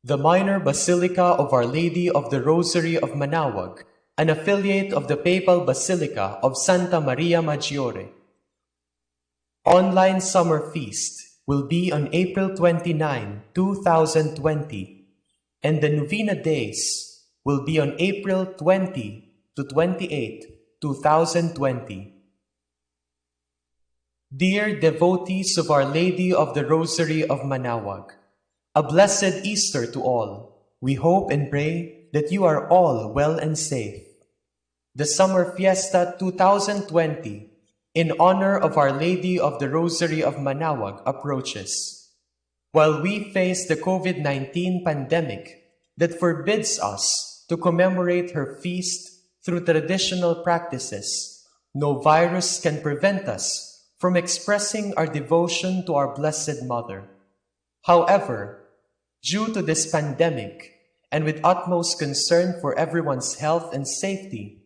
The Minor Basilica of Our Lady of the Rosary of Manaoag, an affiliate of the Papal Basilica of Santa Maria Maggiore. Online Summer Feast will be on April 29, 2020, and the Novena Days will be on April 20 to 28, 2020. Dear devotees of Our Lady of the Rosary of Manaoag, a blessed Easter to all. We hope and pray that you are all well and safe. The Summer Fiesta 2020 in honor of Our Lady of the Rosary of Manaoag approaches. While we face the COVID-19 pandemic that forbids us to commemorate her feast through traditional practices, no virus can prevent us from expressing our devotion to our Blessed Mother. However, due to this pandemic, and with utmost concern for everyone's health and safety,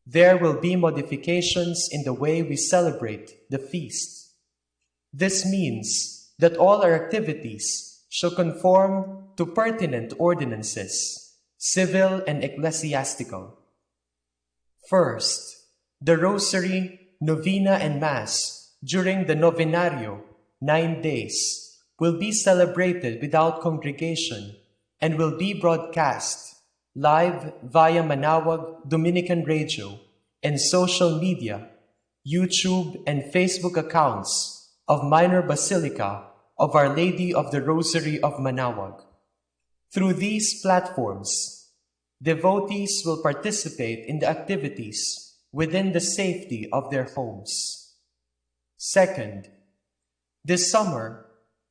there will be modifications in the way we celebrate the feast. This means that all our activities shall conform to pertinent ordinances, civil and ecclesiastical. First, the Rosary, Novena, and Mass during the Novenario, 9 days, will be celebrated without congregation and will be broadcast live via Manaoag Dominican Radio and social media, YouTube and Facebook accounts of Minor Basilica of Our Lady of the Rosary of Manaoag. Through these platforms, devotees will participate in the activities within the safety of their homes. Second, this summer,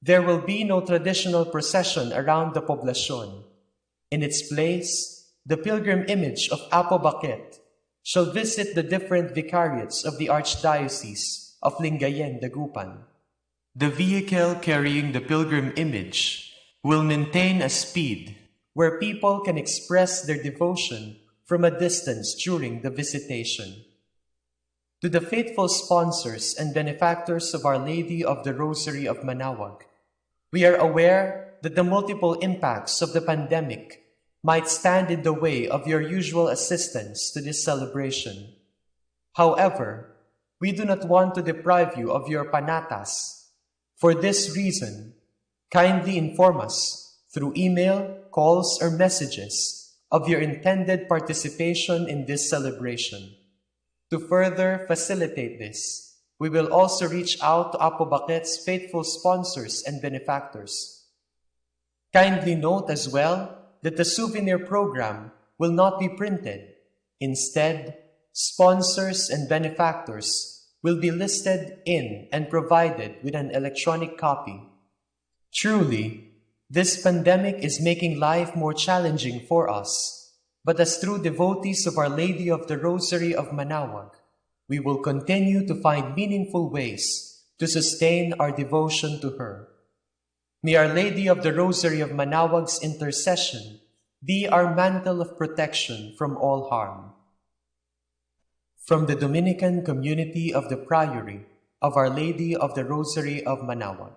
there will be no traditional procession around the poblacion. In its place, the pilgrim image of Apo Baquet shall visit the different vicariates of the Archdiocese of Lingayen, Dagupan. The vehicle carrying the pilgrim image will maintain a speed where people can express their devotion from a distance during the visitation. To the faithful sponsors and benefactors of Our Lady of the Rosary of Manaoag, we are aware that the multiple impacts of the pandemic might stand in the way of your usual assistance to this celebration. However, we do not want to deprive you of your panatas. For this reason, kindly inform us through email, calls, or messages of your intended participation in this celebration. To further facilitate this, we will also reach out to Apo Baquet's faithful sponsors and benefactors. Kindly note as well that the souvenir program will not be printed. Instead, sponsors and benefactors will be listed in and provided with an electronic copy. Truly, this pandemic is making life more challenging for us, but as true devotees of Our Lady of the Rosary of Manaoag, we will continue to find meaningful ways to sustain our devotion to her. May Our Lady of the Rosary of Manaoag's intercession be our mantle of protection from all harm. From the Dominican Community of the Priory of Our Lady of the Rosary of Manaoag.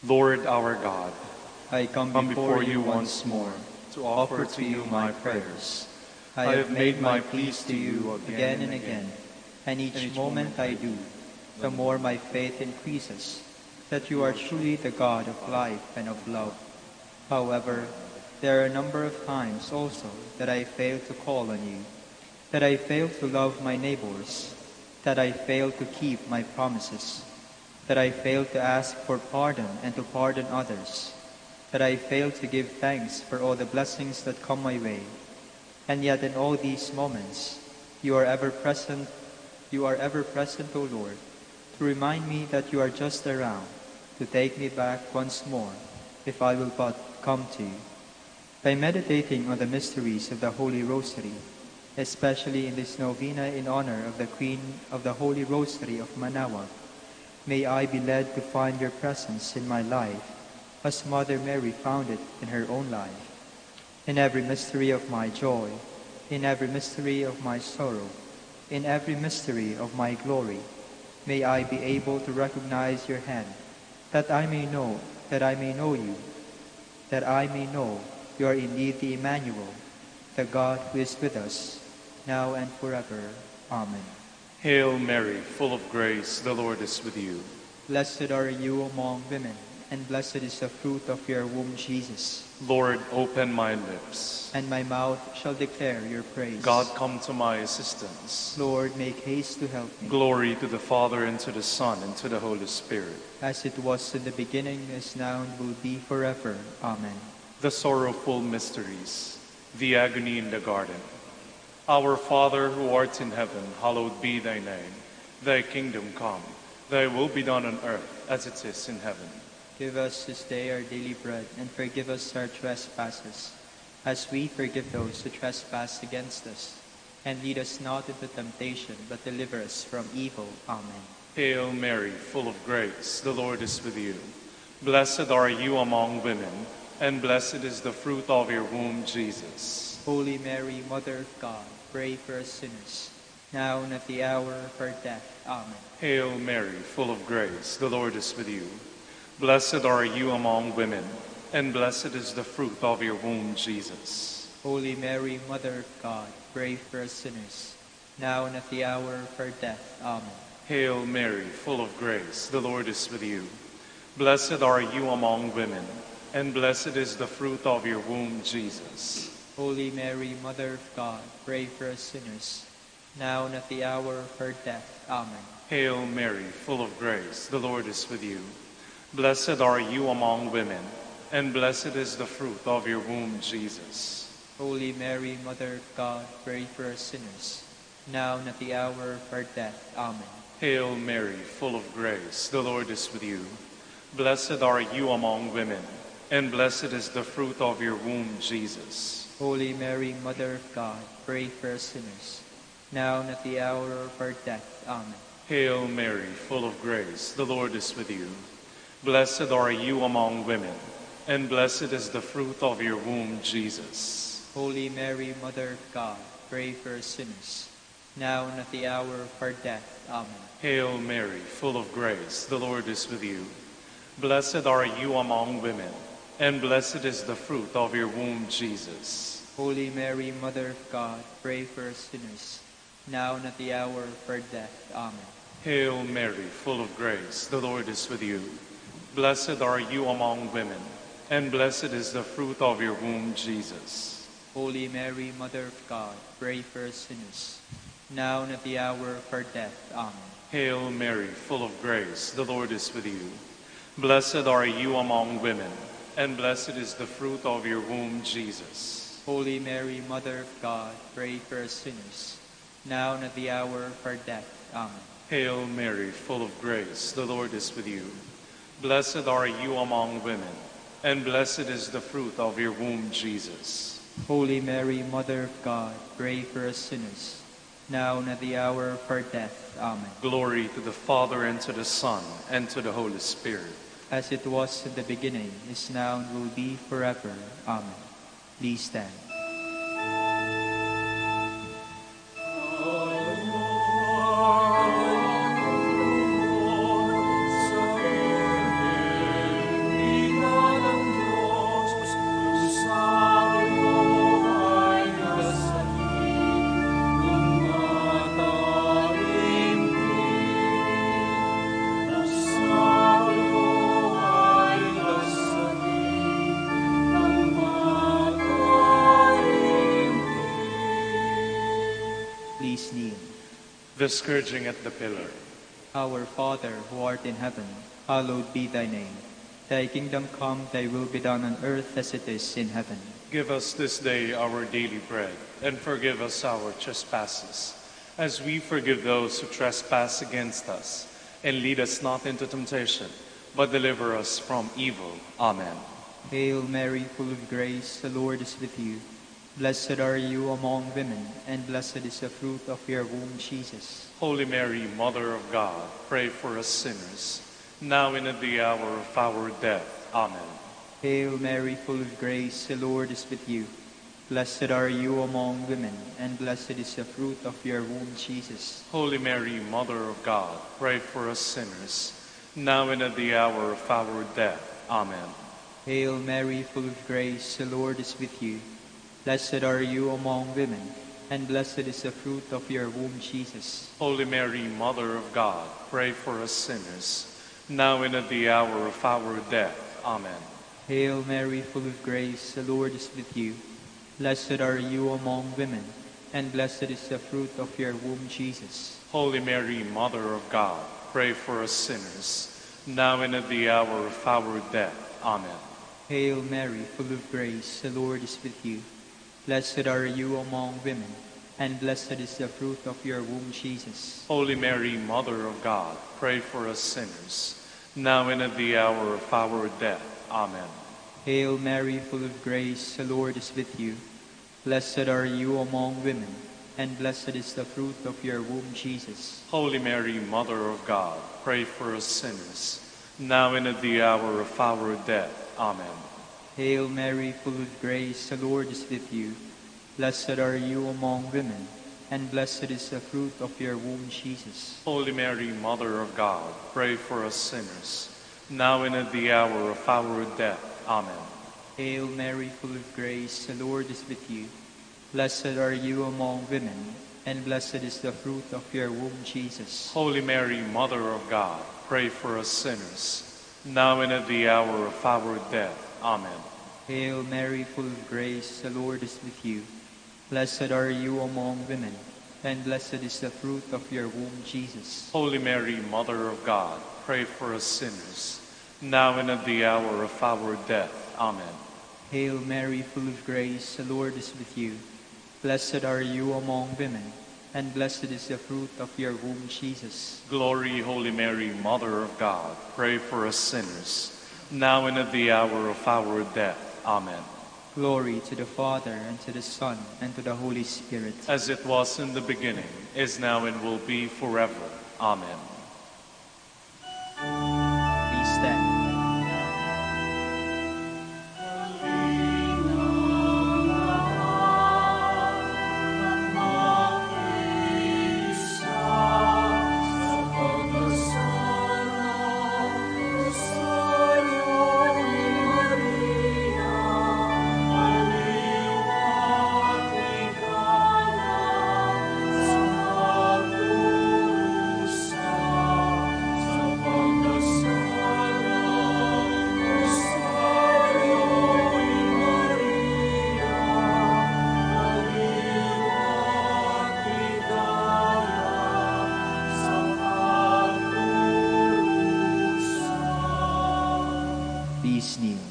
Lord our God, I come before you once more to offer to you my prayers. I have made my pleas to you again and again, and each moment I do, the more my faith increases, that you are truly the God of life and of love. However, there are a number of times also that I fail to call on you, that I fail to love my neighbors, that I fail to keep my promises, that I fail to ask for pardon and to pardon others, that I fail to give thanks for all the blessings that come my way. And yet in all these moments, you are ever present, O Lord, to remind me that you are just around, to take me back once more, if I will but come to you. By meditating on the mysteries of the Holy Rosary, especially in this novena in honor of the Queen of the Holy Rosary of Manaoag, may I be led to find your presence in my life, as Mother Mary found it in her own life. In every mystery of my joy, in every mystery of my sorrow, in every mystery of my glory, may I be able to recognize your hand, that I may know you, that I may know you are indeed the Emmanuel, the God who is with us, now and forever. Amen. Hail Mary, full of grace, the Lord is with you. Blessed are you among women, and blessed is the fruit of your womb, Jesus. Lord, open my lips, and my mouth shall declare your praise. God, come to my assistance. Lord, make haste to help me. Glory to the Father, and to the Son, and to the Holy Spirit. As it was in the beginning, is now, and will be forever. Amen. The sorrowful mysteries, the agony in the garden. Our Father, who art in heaven, hallowed be thy name. Thy kingdom come, thy will be done on earth as it is in heaven. Give us this day our daily bread, and forgive us our trespasses, as we forgive those who trespass against us. And lead us not into temptation, but deliver us from evil. Amen. Hail Mary, full of grace, the Lord is with you. Blessed are you among women, and blessed is the fruit of your womb, Jesus. Holy Mary, Mother of God, pray for us sinners, now and at the hour of our death. Amen. Hail Mary, full of grace, the Lord is with you. Blessed are you among women, and blessed is the fruit of your womb, Jesus. Holy Mary, Mother of God, pray for us sinners, now and at the hour of our death. Amen. Hail Mary, full of grace, the Lord is with you. Blessed are you among women, and blessed is the fruit of your womb, Jesus. Holy Mary, Mother of God, pray for us sinners, now and at the hour of our death. Amen. Hail Mary, full of grace, the Lord is with you. Blessed are you among women, and blessed is the fruit of your womb, Jesus. Holy Mary, Mother of God, pray for us sinners, now and at the hour of our death. Amen. Hail Mary, full of grace, the Lord is with you. Blessed are you among women, and blessed is the fruit of your womb, Jesus. Holy Mary, Mother of God, pray for us sinners, now and at the hour of our death. Amen. Hail Mary, full of grace, the Lord is with you. Blessed are you among women, and blessed is the fruit of your womb, Jesus. Holy Mary, Mother of God, pray for us sinners, now and at the hour of our death. Amen. Hail Mary, full of grace, the Lord is with you. Blessed are you among women, and blessed is the fruit of your womb, Jesus. Holy Mary, Mother of God, pray for us sinners, now and at the hour of our death. Amen. Hail Mary, full of grace, the Lord is with you. Blessed are you among women, and blessed is the fruit of your womb, Jesus. Holy Mary, Mother of God, pray for us sinners, now and at the hour of our death. Amen. Hail Mary, full of grace, the Lord is with you. Blessed are you among women, and blessed is the fruit of your womb, Jesus. Holy Mary, Mother of God, pray for us sinners, now and at the hour of our death. Amen. Hail Mary, full of grace, the Lord is with you. Blessed are you among women, and blessed is the fruit of your womb, Jesus. Holy Mary, Mother of God, pray for us sinners, now and at the hour of our death. Amen. Glory to the Father, and to the Son, and to the Holy Spirit. As it was in the beginning, is now, and will be forever. Amen. Please stand. The scourging at the pillar. Our Father, who art in heaven, hallowed be thy name. Thy kingdom come, thy will be done on earth as it is in heaven. Give us this day our daily bread, and forgive us our trespasses, as we forgive those who trespass against us. And lead us not into temptation, but deliver us from evil. Amen. Hail Mary, full of grace, the Lord is with you. Blessed are you among women, and blessed is the fruit of your womb, Jesus. Holy Mary, Mother of God, pray for us sinners, now and at the hour of our death. Amen. Hail Mary, full of grace, the Lord is with you. Blessed are you among women, and blessed is the fruit of your womb, Jesus. Holy Mary, Mother of God, pray for us sinners, now and at the hour of our death. Amen. Hail Mary, full of grace, the Lord is with you. Blessed are you among women, and blessed is the fruit of your womb, Jesus. Holy Mary, Mother of God, pray for us sinners, now and at the hour of our death. Amen. Hail Mary, full of grace, the Lord is with you. Blessed are you among women, and blessed is the fruit of your womb, Jesus. Holy Mary, Mother of God, pray for us sinners, now and at the hour of our death. Amen. Hail Mary, full of grace, the Lord is with you. Blessed are you among women, and blessed is the fruit of your womb, Jesus. Holy Mary, Mother of God, pray for us sinners, now and at the hour of our death. Amen. Hail Mary, full of grace, the Lord is with you. Blessed are you among women, and blessed is the fruit of your womb, Jesus. Holy Mary, Mother of God, pray for us sinners, now and at the hour of our death. Amen. Hail Mary, full of grace, the Lord is with you. Blessed are you among women, and blessed is the fruit of your womb, Jesus. Holy Mary, Mother of God, pray for us sinners, now and at the hour of our death. Amen. Hail Mary, full of grace, the Lord is with you. Blessed are you among women, and blessed is the fruit of your womb, Jesus. Holy Mary, Mother of God, pray for us sinners, now and at the hour of our death. Amen. Hail Mary, full of grace, the Lord is with you. Blessed are you among women, and blessed is the fruit of your womb, Jesus. Holy Mary, Mother of God, pray for us sinners, now and at the hour of our death. Amen. Hail Mary, full of grace, the Lord is with you. Blessed are you among women, and blessed is the fruit of your womb, Jesus. Glory, Holy Mary, Mother of God, pray for us sinners, now and at the hour of our death. Amen. Glory to the Father, and to the Son, and to the Holy Spirit. As it was in the beginning, is now, and will be forever. Amen. Please stand.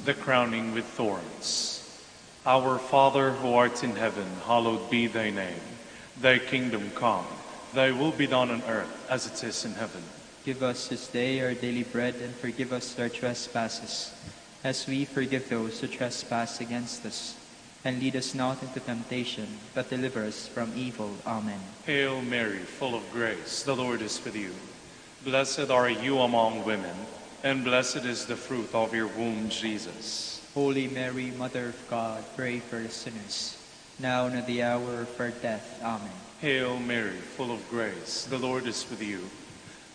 The crowning with thorns. Our Father who art in heaven, hallowed be thy name. Thy kingdom come, thy will be done on earth as it is in heaven. Give us this day our daily bread, and forgive us our trespasses, as we forgive those who trespass against us. And lead us not into temptation, but deliver us from evil. Amen. Hail Mary, full of grace, the Lord is with you. Blessed are you among women, and blessed is the fruit of your womb, Jesus. Holy Mary, Mother of God, pray for us sinners, now and at the hour of our death. Amen. Hail Mary, full of grace, the Lord is with you.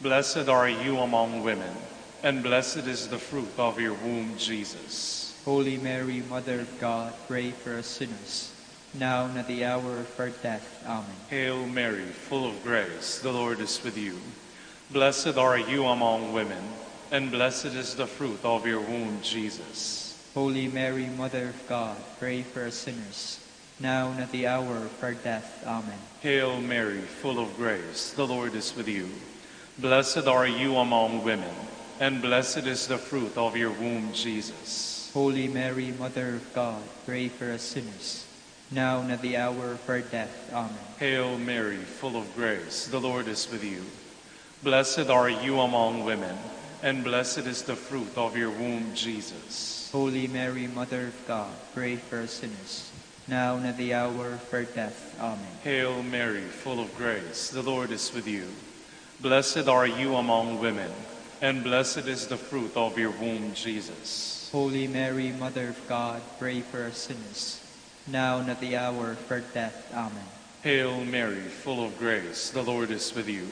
Blessed are you among women, and blessed is the fruit of your womb, Jesus. Holy Mary, Mother of God, pray for us sinners, now and at the hour of our death. Amen. Hail Mary, full of grace, the Lord is with you. Blessed are you among women, and blessed is the fruit of your womb, Jesus. Holy Mary, Mother of God, pray for us sinners, now and at the hour of our death. Amen. Hail Mary, full of grace, the Lord is with you. Blessed are you among women, and blessed is the fruit of your womb, Jesus. Holy Mary, Mother of God, pray for us sinners, now and at the hour of our death. Amen. Hail Mary, full of grace, the Lord is with you. Blessed are you among women, and blessed is the fruit of your womb, Jesus. Holy Mary, Mother of God, pray for us sinners, now and at the hour of our death. Amen. Hail Mary, full of grace, the Lord is with you. Blessed are you among women, and blessed is the fruit of your womb, Jesus. Holy Mary, Mother of God, pray for us sinners, now and at the hour of our death. Amen. Hail Mary, full of grace, the Lord is with you.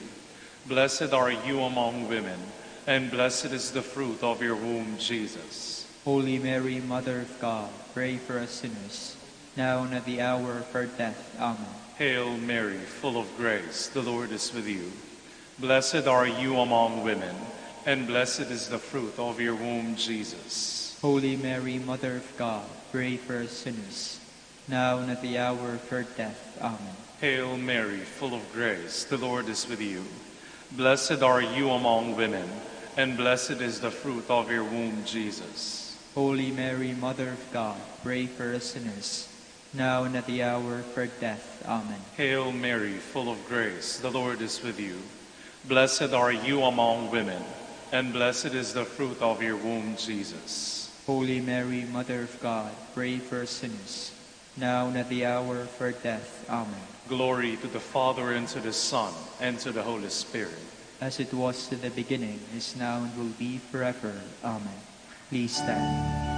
Blessed are you among women, and blessed is the fruit of your womb, Jesus. Holy Mary, Mother of God, pray for us sinners, now and at the hour of our death. Amen. Hail Mary, full of grace, the Lord is with you. Blessed are you among women, and blessed is the fruit of your womb, Jesus. Holy Mary, Mother of God, pray for us sinners, now and at the hour of our death. Amen. Hail Mary, full of grace, the Lord is with you. Blessed are you among women, and blessed is the fruit of your womb, Jesus. Holy Mary, Mother of God, pray for us sinners, now and at the hour of our death. Amen. Hail Mary, full of grace, the Lord is with you. Blessed are you among women, and blessed is the fruit of your womb, Jesus. Holy Mary, Mother of God, pray for us sinners, now and at the hour of our death. Amen. Glory to the Father, and to the Son, and to the Holy Spirit. As it was in the beginning, is now, and will be forever. Amen. Please stand.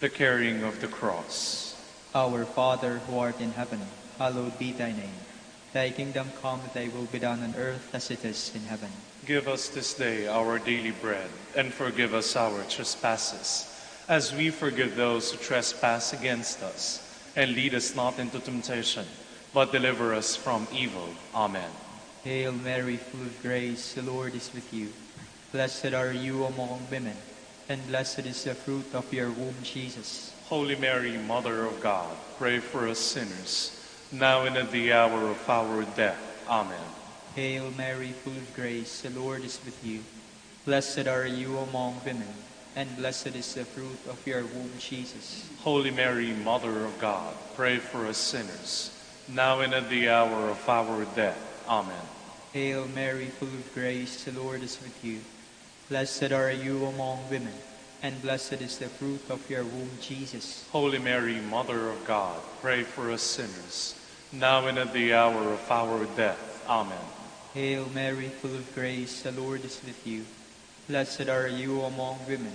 The carrying of the cross. Our Father, who art in heaven, hallowed be thy name. Thy kingdom come, thy will be done on earth as it is in heaven. Give us this day our daily bread, and forgive us our trespasses, as we forgive those who trespass against us. And lead us not into temptation, but deliver us from evil. Amen. Hail Mary, full of grace, the Lord is with you. Blessed are you among women, and blessed is the fruit of your womb, Jesus. Holy Mary, Mother of God, pray for us sinners, now and at the hour of our death. Amen. Hail Mary, full of grace, the Lord is with you. Blessed are you among women, and blessed is the fruit of your womb, Jesus. Holy Mary, Mother of God, pray for us sinners, now and at the hour of our death. Amen. Hail Mary, full of grace, the Lord is with you. Blessed are you among women, and blessed is the fruit of your womb, Jesus. Holy Mary, Mother of God, pray for us sinners, now and at the hour of our death. Amen. Hail Mary, full of grace, the Lord is with you. Blessed are you among women,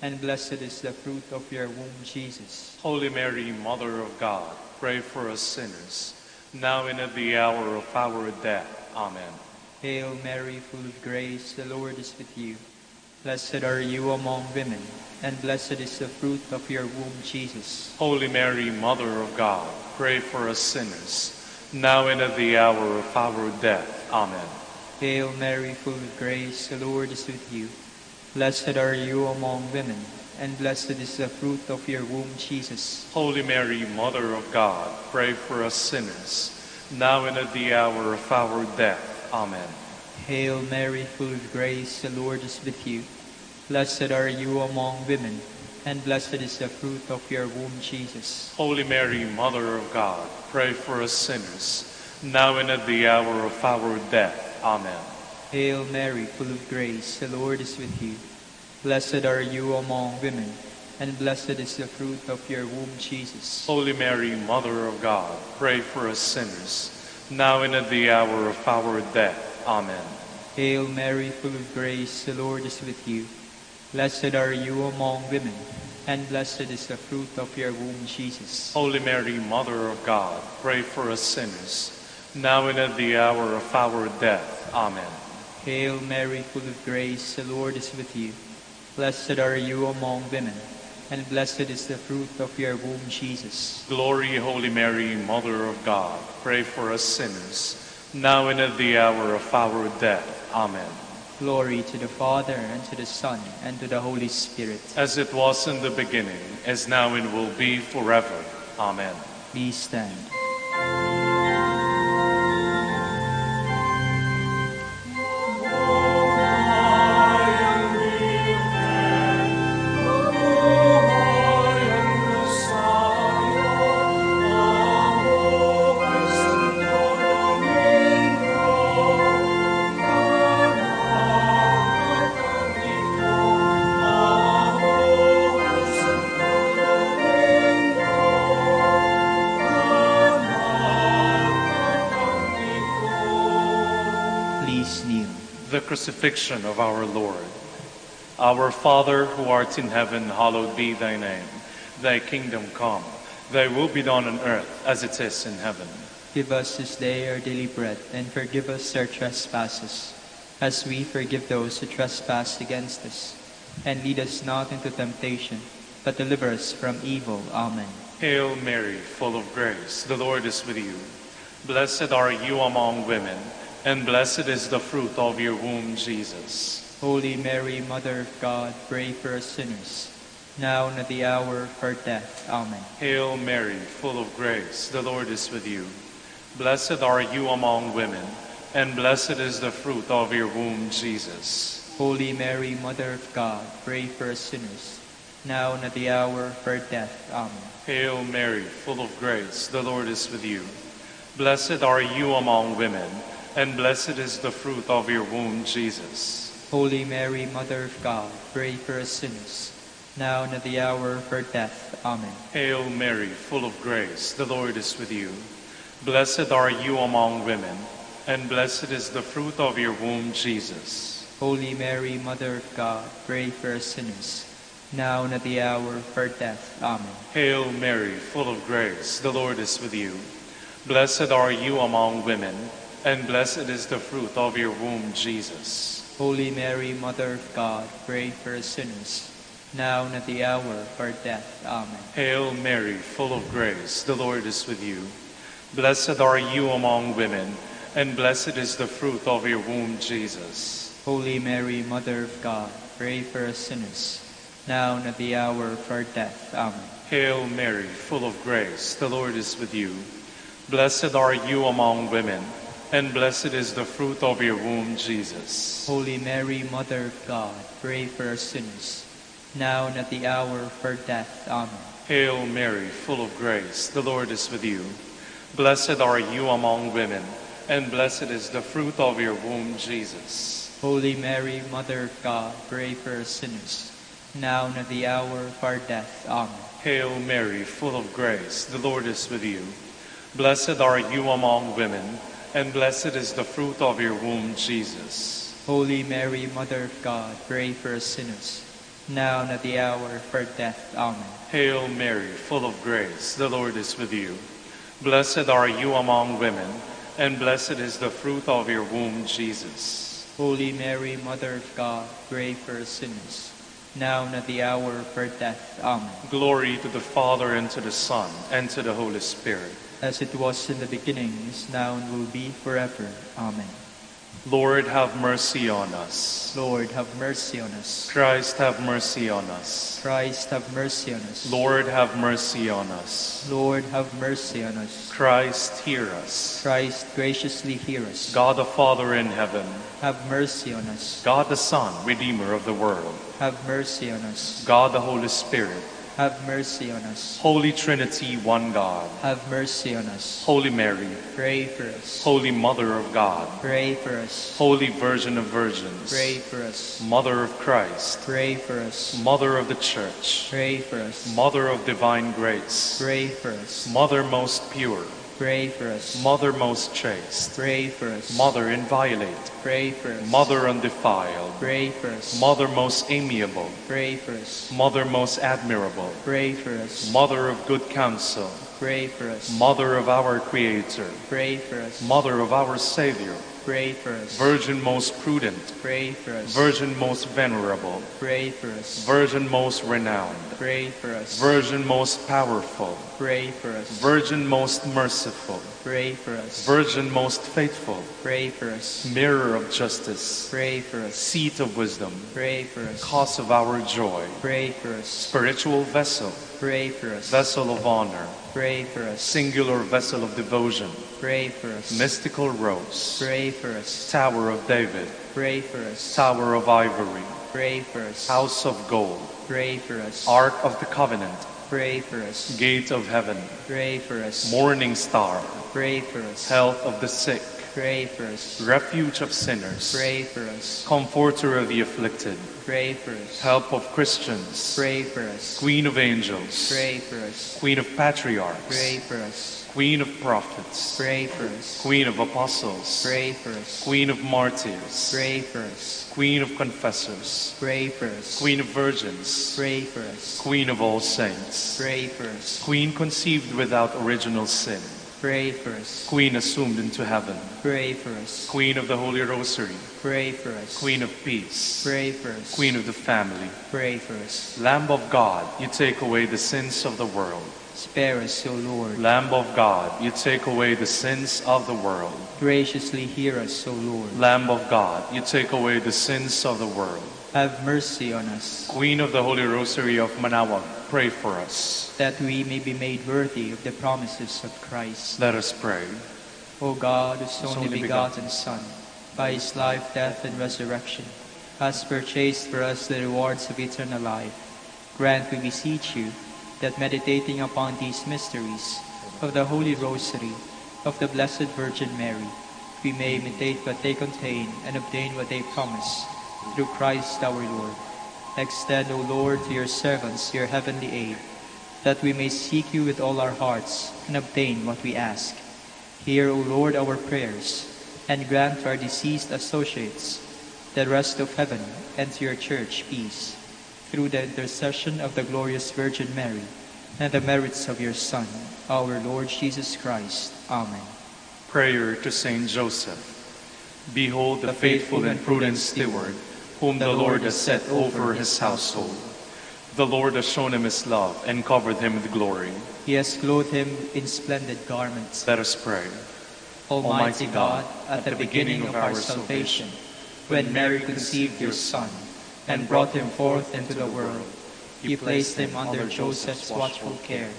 and blessed is the fruit of your womb, Jesus. Holy Mary, Mother of God, pray for us sinners, now and at the hour of our death. Amen. Hail Mary, full of grace, the Lord is with you. Blessed are you among women, and blessed is the fruit of your womb, Jesus. Holy Mary, Mother of God, pray for us sinners, now and at the hour of our death. Amen. Hail Mary, full of grace, the Lord is with you. Blessed are you among women, and blessed is the fruit of your womb, Jesus. Holy Mary, Mother of God, pray for us sinners, now and at the hour of our death. Amen. Hail Mary, full of grace, the Lord is with you. Blessed are you among women, and blessed is the fruit of your womb, Jesus. Holy Mary, Mother of God, pray for us sinners, now and at the hour of our death. Amen. Hail Mary, full of grace, the Lord is with you. Blessed are you among women, and blessed is the fruit of your womb, Jesus. Holy Mary, Mother of God, pray for us sinners, now and at the hour of our death. Amen. Hail Mary, full of grace, the Lord is with you. Blessed are you among women, and blessed is the fruit of your womb, Jesus. Holy Mary, Mother of God, pray for us sinners, now and at the hour of our death. Amen. Hail Mary, full of grace, the Lord is with you. Blessed are you among women, and blessed is the fruit of your womb, Jesus. Glory, Holy Mary, Mother of God, pray for us sinners, now and at the hour of our death. Amen. Glory to the Father, and to the Son, and to the Holy Spirit. As it was in the beginning, is now, and will be forever. Amen. Please stand. The crucifixion of our Lord. Our Father, who art in heaven, hallowed be thy name. Thy kingdom come, thy will be done on earth as it is in heaven. Give us this day our daily bread, and forgive us our trespasses, as we forgive those who trespass against us. And lead us not into temptation, but deliver us from evil. Amen. Hail Mary, full of grace, the Lord is with you. Blessed are you among women, and blessed is the fruit of your womb, Jesus. Holy Mary, Mother of God, pray for us sinners, now and at the hour of our death. Amen. Hail Mary, full of grace, the Lord is with you. Blessed are you among women, and blessed is the fruit of your womb, Jesus. Holy Mary, Mother of God, pray for us sinners, now and at the hour of our death. Amen. Hail Mary, full of grace, the Lord is with you. Blessed are you among women, and blessed is the fruit of your womb, Jesus. Holy Mary, Mother of God, pray for us sinners, now and at the hour of our death. Amen. Hail Mary, full of grace, the Lord is with you. Blessed are you among women, and blessed is the fruit of your womb, Jesus. Holy Mary, Mother of God, pray for us sinners, now and at the hour of our death. Amen. Hail Mary, full of grace, the Lord is with you. Blessed are you among women, and blessed is the fruit of your womb, Jesus. Holy Mary, Mother of God, pray for us sinners, now and at the hour of our death. Amen. Hail Mary, full of grace, the Lord is with you. Blessed are you among women, and blessed is the fruit of your womb, Jesus. Holy Mary, Mother of God, pray for us sinners, now and at the hour of our death. Amen. Hail Mary, full of grace, the Lord is with you. Blessed are you among women, and blessed is the fruit of your womb, Jesus. Holy Mary, Mother of God, pray for us sinners, now and at the hour of our death. Amen. Hail Mary, full of grace, the Lord is with you. Blessed are you among women, and blessed is the fruit of your womb, Jesus. Holy Mary, Mother of God, pray for us sinners, now and at the hour of our death. Amen. Hail Mary, full of grace, the Lord is with you. Blessed are you among women, and blessed is the fruit of your womb, Jesus. Holy Mary, Mother of God, pray for us sinners, now and at the hour of our death. Amen. Hail Mary, full of grace, the Lord is with you. Blessed are you among women, and blessed is the fruit of your womb, Jesus. Holy Mary, Mother of God, pray for us sinners, now and at the hour of our death. Amen. Glory to the Father, and to the Son, and to the Holy Spirit. As it was in the beginning, is now, and will be forever. Amen. Lord, have mercy on us. Lord, have mercy on us. Christ, have mercy on us. Christ, have mercy on us. Lord, have mercy on us. Lord, have mercy on us. Christ, hear us. Christ, graciously hear us. God the Father in heaven, have mercy on us. God the Son, Redeemer of the world, have mercy on us. God the Holy Spirit, have mercy on us. Holy Trinity, one God. Have mercy on us. Holy Mary, Pray for us. Holy Mother of God. Pray for us. Holy Virgin of Virgins. Pray for us. Mother of Christ. Pray for us. Mother of the Church. Pray for us. Mother of divine grace. Pray for us. Mother most pure. Pray for us. Mother most chaste. Pray for us. Mother inviolate. Pray for us. Mother undefiled. Pray for us. Mother most amiable. Pray for us. Mother most admirable. Pray for us. Mother of good counsel. Pray for us. Mother of our Creator. Pray for us. Mother of our Savior. Pray for us. Virgin most prudent. Pray for us. Virgin most venerable. Pray for us. Virgin most renowned. Pray for us. Virgin most powerful. Pray for us. Virgin most merciful. Pray for us. Virgin most faithful. Pray for us. Mirror of justice. Pray for us. Seat of wisdom. Pray for us. Cause of our joy. Pray for us. Spiritual vessel. Pray for us. Vessel of honor. Pray for us. Singular vessel of devotion. Pray for us. Mystical rose. Pray for us. Tower of David. Pray for us. Tower of ivory. Pray for us. House of gold. Pray for us. Ark of the covenant. Pray for us. Gate of heaven. Pray for us. Morning star. Pray for us. Health of the sick. Pray for us. Refuge of sinners. Pray for us. Comforter of the afflicted. Pray for us. Help of Christians. Pray for us. Queen of angels. Pray for us. Queen of patriarchs. Pray for us. Queen of prophets. Pray for us. Queen of apostles. Pray for us. Queen of martyrs. Pray for us. Queen of confessors. Pray for us. Queen of virgins. Pray for us. Queen of all saints. Pray for us. Queen conceived without original sin. Pray for us. Queen assumed into heaven. Pray for us. Queen of the Holy Rosary. Pray for us. Queen of peace. Pray for us. Queen of the family. Pray for us. Lamb of God, you take away the sins of the world. Spare us, O Lord. Lamb of God, you take away the sins of the world. Graciously hear us, O Lord. Lamb of God, you take away the sins of the world. Have mercy on us, Queen of the Holy Rosary of Manaoag, pray for us. that we may be made worthy of the promises of Christ. Let us pray. O God, whose Whose only only begotten Son, by his life, death, and resurrection, has purchased for us the rewards of eternal life, grant, we beseech you, that meditating upon these mysteries of the Holy Rosary of the Blessed Virgin Mary, we may imitate what they contain and obtain what they promise, through Christ our Lord. Extend, O Lord, to your servants your heavenly aid, that we may seek you with all our hearts and obtain what we ask. Hear, O Lord, our prayers, and grant to our deceased associates the rest of heaven, and to your church peace, through the intercession of the glorious Virgin Mary, and the merits of your Son, our Lord Jesus Christ. Amen. Prayer to Saint Joseph. Behold the faithful and prudent steward, whom the Lord has set over his household. The Lord has shown him his love and covered him with glory. He has clothed him in splendid garments. Let us pray. Almighty God, at the beginning of our salvation, when Mary conceived your Son and brought him forth into the world, you placed him under Joseph's watchful care.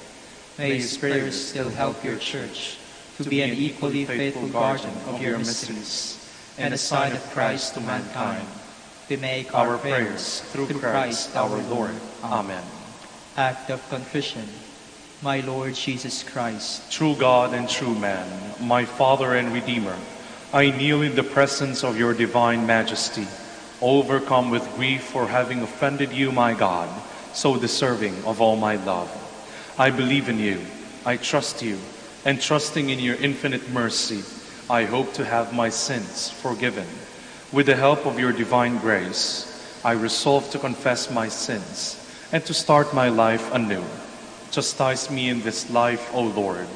May his prayers still help your Church to be an equally faithful guardian of your mysteries and a sign of Christ to mankind. We make our prayers through Christ our Lord. Amen. Act of Contrition. My Lord Jesus Christ, True God and true man, my Father and Redeemer, I kneel in the presence of your divine majesty, overcome with grief for having offended you, my God, so deserving of all my love. I believe in you, I trust you, and trusting in your infinite mercy, I hope to have my sins forgiven. With the help of your divine grace, I resolve to confess my sins and to start my life anew. Chastise me in this life, O Lord,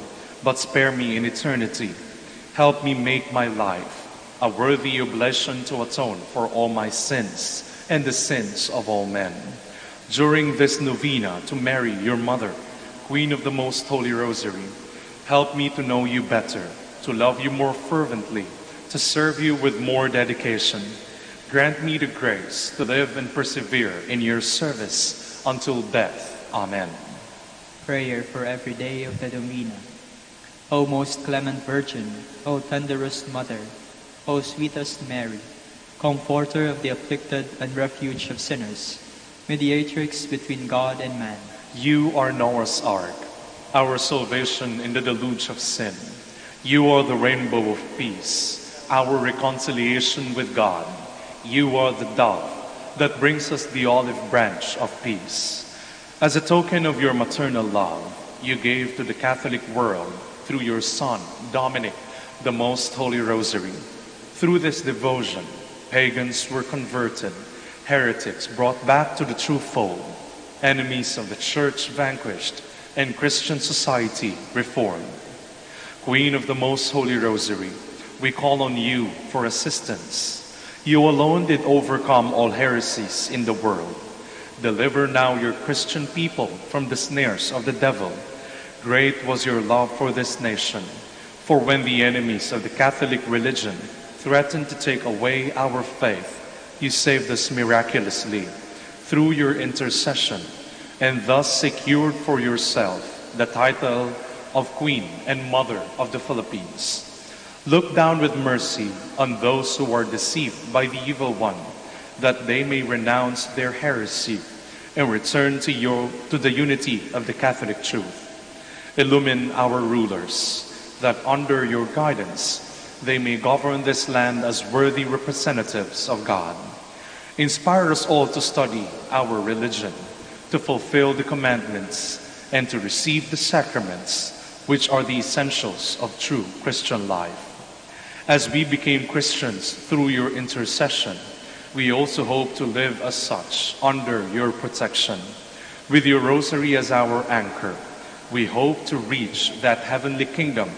but spare me in eternity. Help me make my life a worthy oblation to atone for all my sins and the sins of all men. During this novena to Mary, your mother, Queen of the Most Holy Rosary, help me to know you better, to love you more fervently, to serve you with more dedication. Grant me the grace to live and persevere in your service until death. Amen. prayer for every day of the Domina. O most clement Virgin, O tenderest Mother, O sweetest Mary, Comforter of the afflicted and refuge of sinners, Mediatrix between God and man, You are Noah's Ark, our salvation in the deluge of sin. You are the rainbow of peace, our reconciliation with God. You are the dove that brings us the olive branch of peace. As a token of your maternal love, you gave to the Catholic world, through your Son, Dominic, the Most Holy Rosary. Through this devotion, pagans were converted, heretics brought back to the true fold, enemies of the Church vanquished, and Christian society reformed. Queen of the Most Holy Rosary, we call on you for assistance. You alone did overcome all heresies in the world. Deliver now your Christian people from the snares of the devil. Great was your love for this nation, for when the enemies of the Catholic religion threatened to take away our faith, you saved us miraculously through your intercession, and thus secured for yourself the title of Queen and Mother of the Philippines. Look down with mercy on those who are deceived by the evil one, that they may renounce their heresy and return to the unity of the Catholic truth. Illumine our rulers, that under your guidance they may govern this land as worthy representatives of God. Inspire us all to study our religion, to fulfill the commandments, and to receive the sacraments, which are the essentials of true Christian life. As we became Christians through your intercession, we also hope to live as such under your protection. With your rosary as our anchor, we hope to reach that heavenly kingdom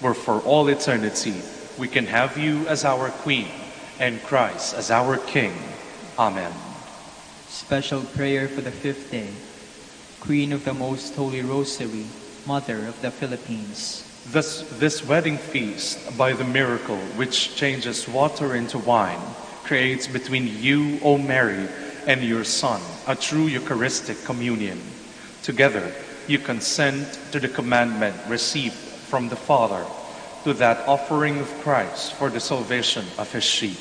where for all eternity we can have you as our Queen and Christ as our King. Amen. Special prayer for the fifth day. Queen of the Most Holy Rosary, Mother of the Philippines. This wedding feast, by the miracle which changes water into wine, creates between you, O Mary, and your Son a true Eucharistic communion. Together, you consent to the commandment received from the Father, to that offering of Christ for the salvation of his sheep.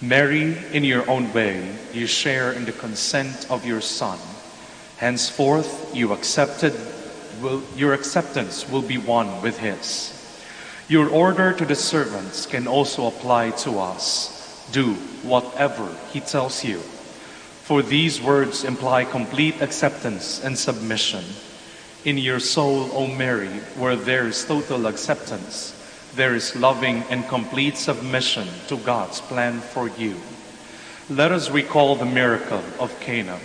Mary, in your own way, you share in the consent of your Son. Henceforth, your acceptance will be one with his. Your order to the servants can also apply to us. Do whatever he tells you. For these words imply complete acceptance and submission. In your soul, O Mary, where there is total acceptance, there is loving and complete submission to God's plan for you. Let us recall the miracle of Cana.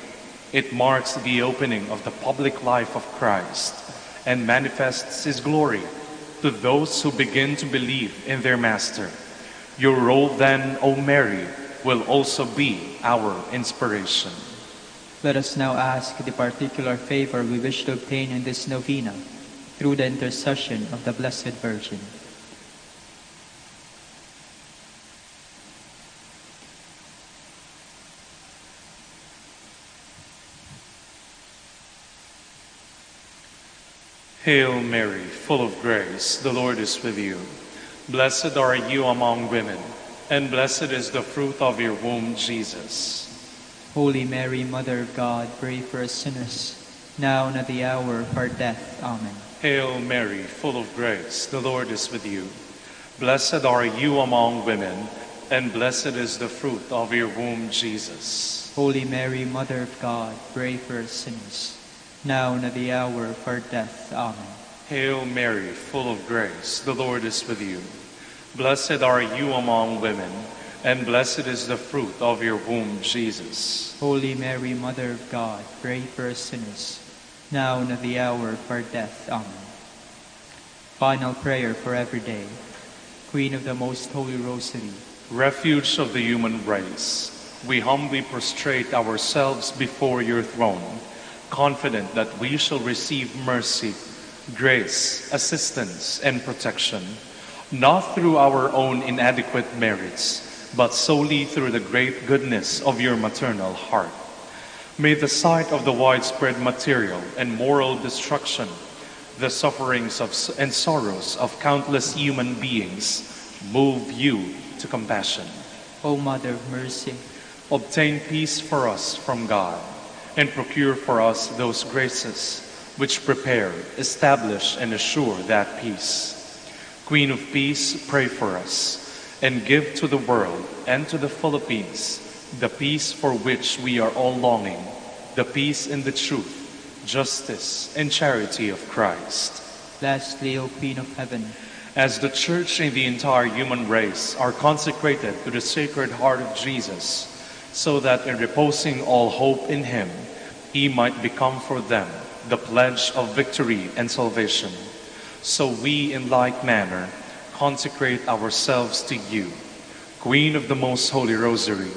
It marks the opening of the public life of Christ and manifests his glory to those who begin to believe in their Master. Your role then, O Mary, will also be our inspiration. Let us now ask the particular favor we wish to obtain in this novena through the intercession of the Blessed Virgin. Hail Mary, full of grace, the Lord is with you. Blessed are you among women, and blessed is the fruit of your womb, Jesus. Holy Mary, Mother of God, pray for us sinners, now and at the hour of our death. Amen. Hail Mary, full of grace, the Lord is with you. Blessed are you among women, and blessed is the fruit of your womb, Jesus. Holy Mary, Mother of God, pray for us sinners, now and at the hour of our death. Amen. Hail Mary, full of grace, the Lord is with you. Blessed are you among women, and blessed is the fruit of your womb, Jesus. Holy Mary, Mother of God, pray for us sinners, now and at the hour of our death. Amen. Final prayer for every day. Queen of the Most Holy Rosary, Refuge of the human race, we humbly prostrate ourselves before your throne, confident that we shall receive mercy, grace, assistance, and protection, not through our own inadequate merits, but solely through the great goodness of your maternal heart. May the sight of the widespread material and moral destruction, the sufferings and sorrows of countless human beings, move you to compassion. O Mother of Mercy, Obtain peace for us from God, and procure for us those graces which prepare, establish, and assure that peace. Queen of Peace, pray for us, and give to the world and to the Philippines the peace for which we are all longing, the peace in the truth, justice, and charity of Christ. Lastly, O Queen of Heaven, as the Church and the entire human race are consecrated to the Sacred Heart of Jesus, so that in reposing all hope in Him, He might become for them the pledge of victory and salvation, so we in like manner consecrate ourselves to you, Queen of the Most Holy Rosary,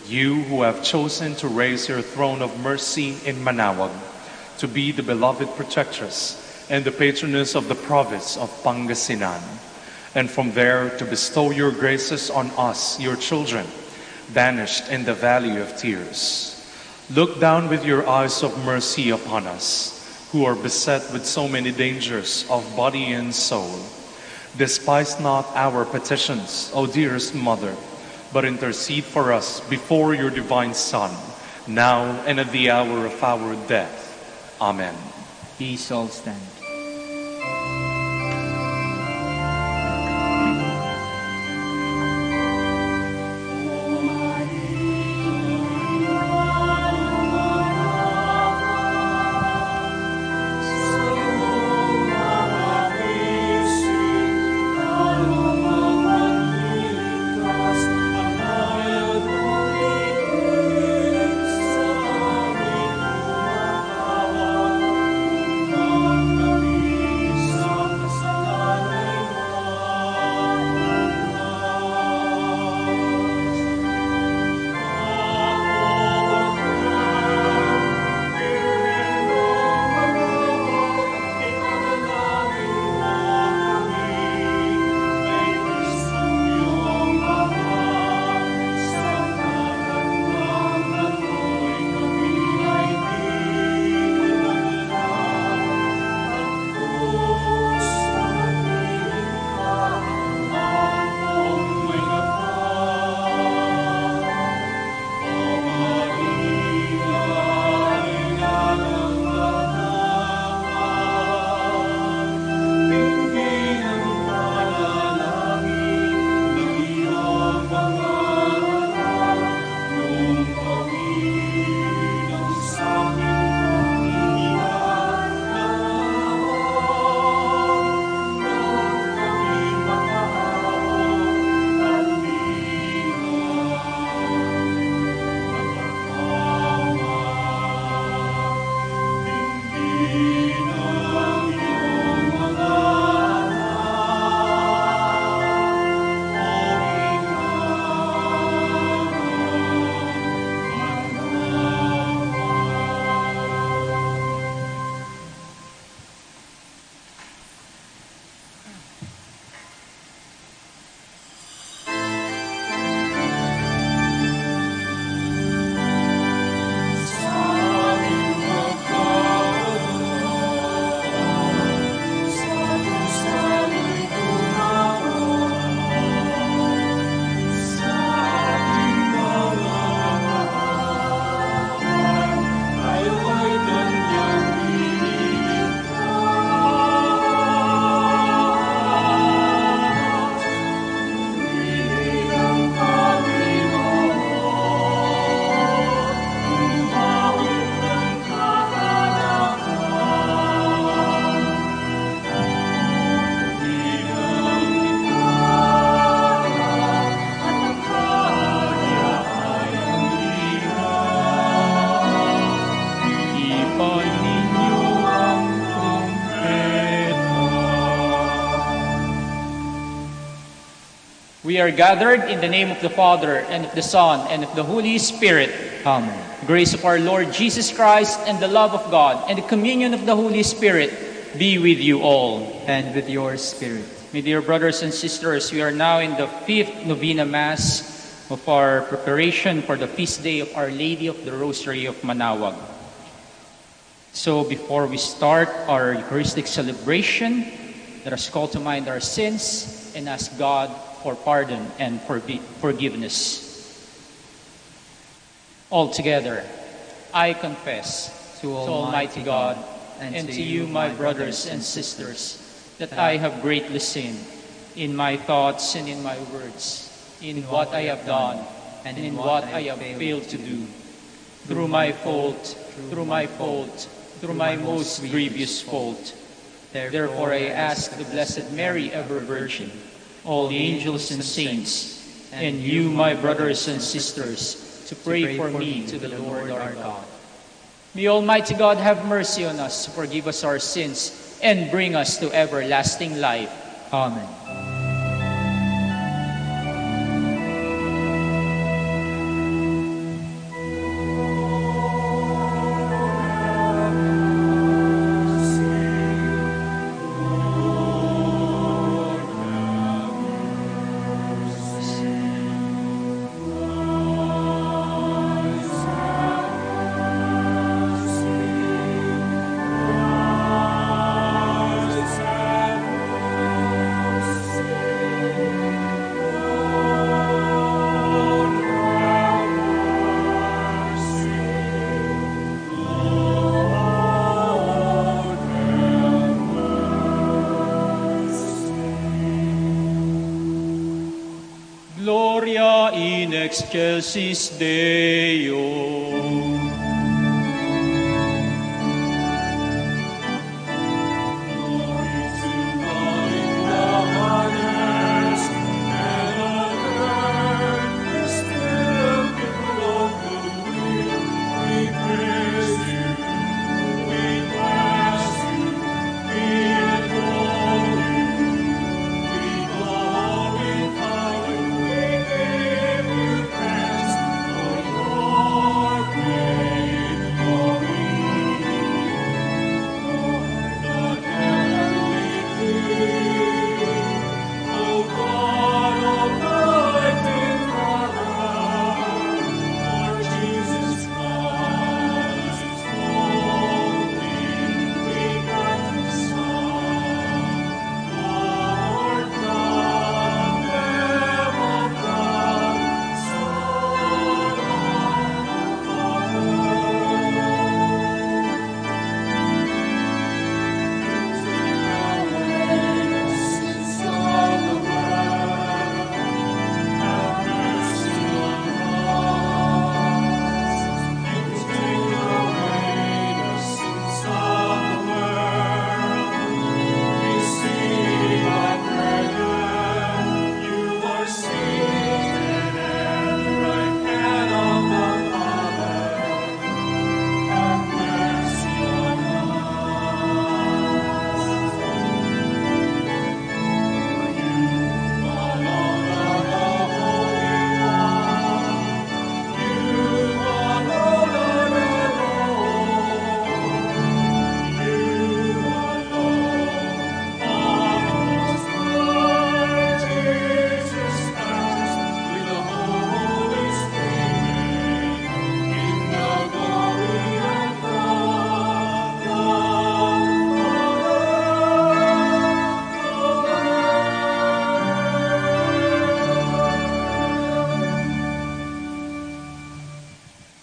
you who have chosen to raise your throne of mercy in Manaoag, to be the beloved protectress and the patroness of the province of Pangasinan, and from there to bestow your graces on us, your children, banished in the valley of tears. Look down with your eyes of mercy upon us, who are beset with so many dangers of body and soul. Despise not our petitions, O dearest Mother, but intercede for us before your divine Son, now and at the hour of our death. Amen. please all stand. We are gathered in the name of the Father, and of the Son, and of the Holy Spirit. Amen. Grace of our Lord Jesus Christ, and the love of God, and the communion of the Holy Spirit be with you all. And with your spirit. My dear brothers and sisters, we are now in the 5th Novena Mass of our preparation for the feast day of Our Lady of the Rosary of Manaoag. So before we start our Eucharistic celebration, let us call to mind our sins and ask God for pardon and forgiveness. All together. I confess to to Almighty God and to you, my brothers and sisters, that I have greatly sinned in my thoughts and in my words, in what I have done and in what I have failed to do, through my fault, through my fault, through my most grievous fault. Therefore I ask the Blessed Mary, ever Virgin, all the angels and saints, and you, my brothers and sisters, to pray for me to the Lord our God. May Almighty God have mercy on us, forgive us our sins, and bring us to everlasting life. Amen. Gloria in excelsis Deo.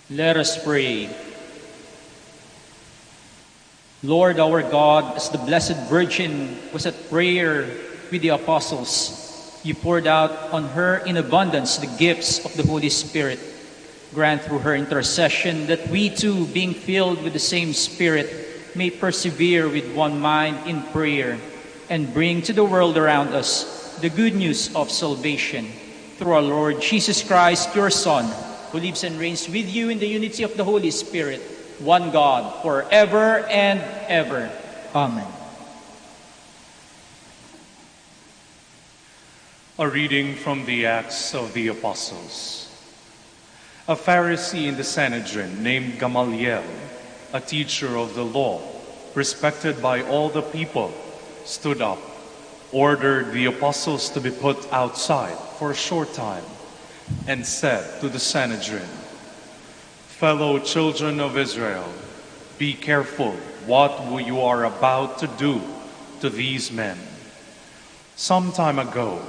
Let us pray. Lord our God, as the Blessed Virgin was at prayer with the apostles, you poured out on her in abundance the gifts of the Holy Spirit. Grant through her intercession that we too, being filled with the same Spirit, may persevere with one mind in prayer and bring to the world around us the good news of salvation. Through our Lord Jesus Christ, your Son, who lives and reigns with you in the unity of the Holy Spirit, one God, forever and ever. Amen. A reading from the Acts of the Apostles. A Pharisee in the Sanhedrin named Gamaliel, a teacher of the law, respected by all the people, stood up, ordered the apostles to be put outside for a short time, and said to the Sanhedrin, "Fellow children of Israel, be careful what you are about to do to these men. Some time ago,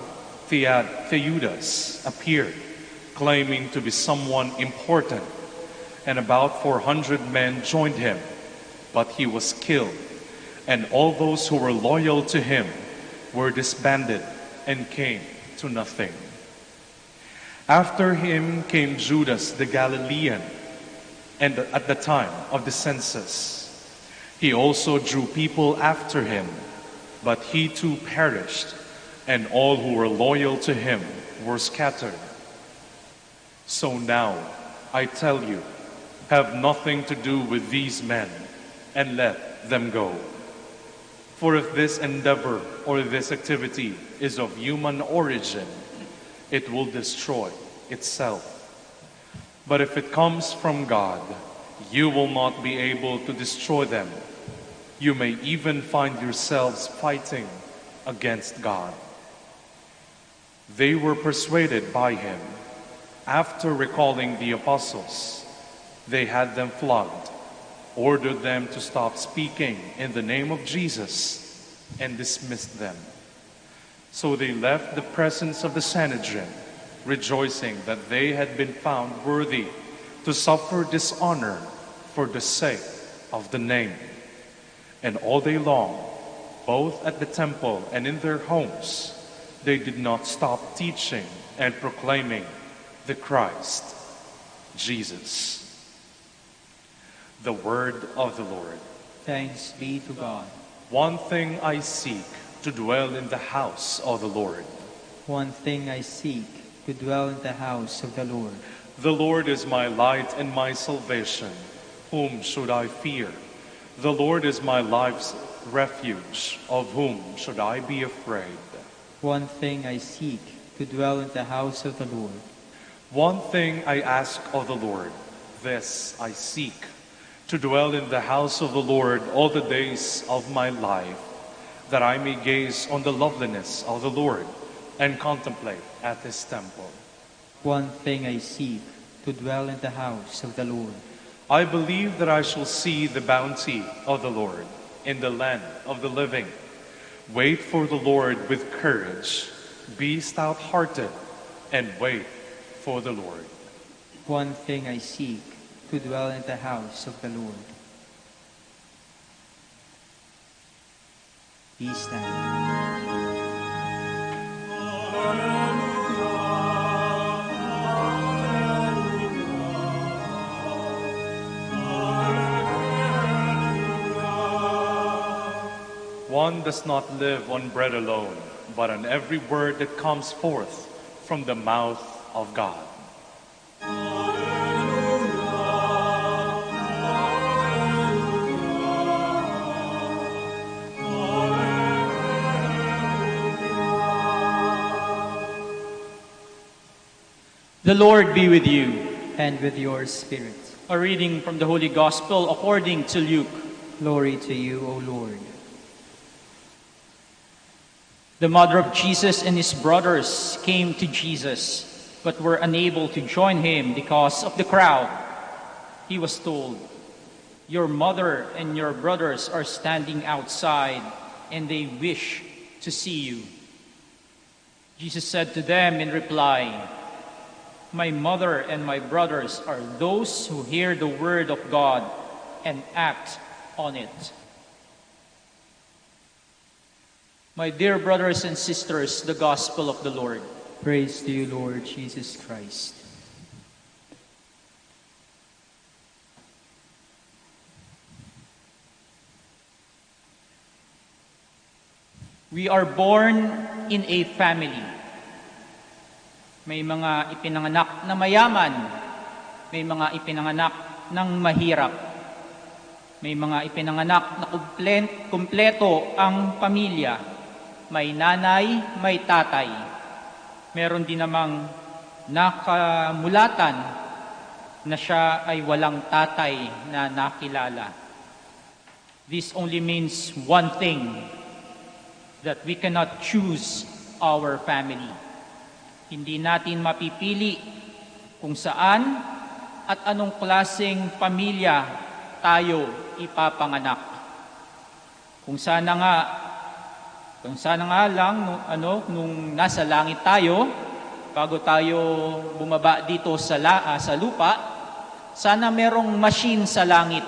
Theudas appeared, claiming to be someone important, and about 400 men joined him, but he was killed, and all those who were loyal to him were disbanded and came to nothing. After him came Judas the Galilean, and at the time of the census, he also drew people after him, but he too perished, and all who were loyal to him were scattered. So now, I tell you, have nothing to do with these men, and let them go. For if this endeavor or this activity is of human origin, it will destroy itself. But if it comes from God, you will not be able to destroy them. You may even find yourselves fighting against God. They were persuaded by him. After recalling the apostles, they had them flogged, ordered them to stop speaking in the name of Jesus, and dismissed them. So they left the presence of the Sanhedrin, rejoicing that they had been found worthy to suffer dishonor for the sake of the name. And all day long, both at the temple and in their homes, they did not stop teaching and proclaiming the Christ, Jesus. The word of the Lord. Thanks be to God. One thing I seek, to dwell in the house of the Lord. One thing I seek, to dwell in the house of the Lord. The Lord is my light and my salvation. Whom should I fear? The Lord is my life's refuge. Of whom should I be afraid? One thing I seek, to dwell in the house of the Lord. One thing I ask of the Lord, this I seek, to dwell in the house of the Lord all the days of my life, that I may gaze on the loveliness of the Lord and contemplate at his temple. One thing I seek, to dwell in the house of the Lord. I believe that I shall see the bounty of the Lord in the land of the living. Wait for the Lord with courage. Be stout-hearted and wait for the Lord. One thing I seek, to dwell in the house of the Lord. Be stand. One does not live on bread alone, but on every word that comes forth from the mouth of God. The Lord be with you. And with your spirit. A reading from the Holy Gospel according to Luke. Glory to you, O Lord. The mother of Jesus and his brothers came to Jesus, but were unable to join him because of the crowd. He was told, "Your mother and your brothers are standing outside, and they wish to see you." Jesus said to them in reply, "My mother and my brothers are those who hear the word of God and act on it." My dear brothers and sisters, the gospel of the Lord. Praise to you, Lord Jesus Christ. We are born in a family. May mga ipinanganak na mayaman, may mga ipinanganak ng mahirap, may mga ipinanganak na kumpleto ang pamilya. May nanay, may tatay. Meron din namang nakamulatan na siya ay walang tatay na nakilala. This only means one thing, that we cannot choose our family. Hindi natin mapipili kung saan at anong klaseng pamilya tayo ipapanganak. Kung sana nga lang nung nasa langit tayo, bago tayo bumaba dito sa lupa, Sana merong machine sa langit.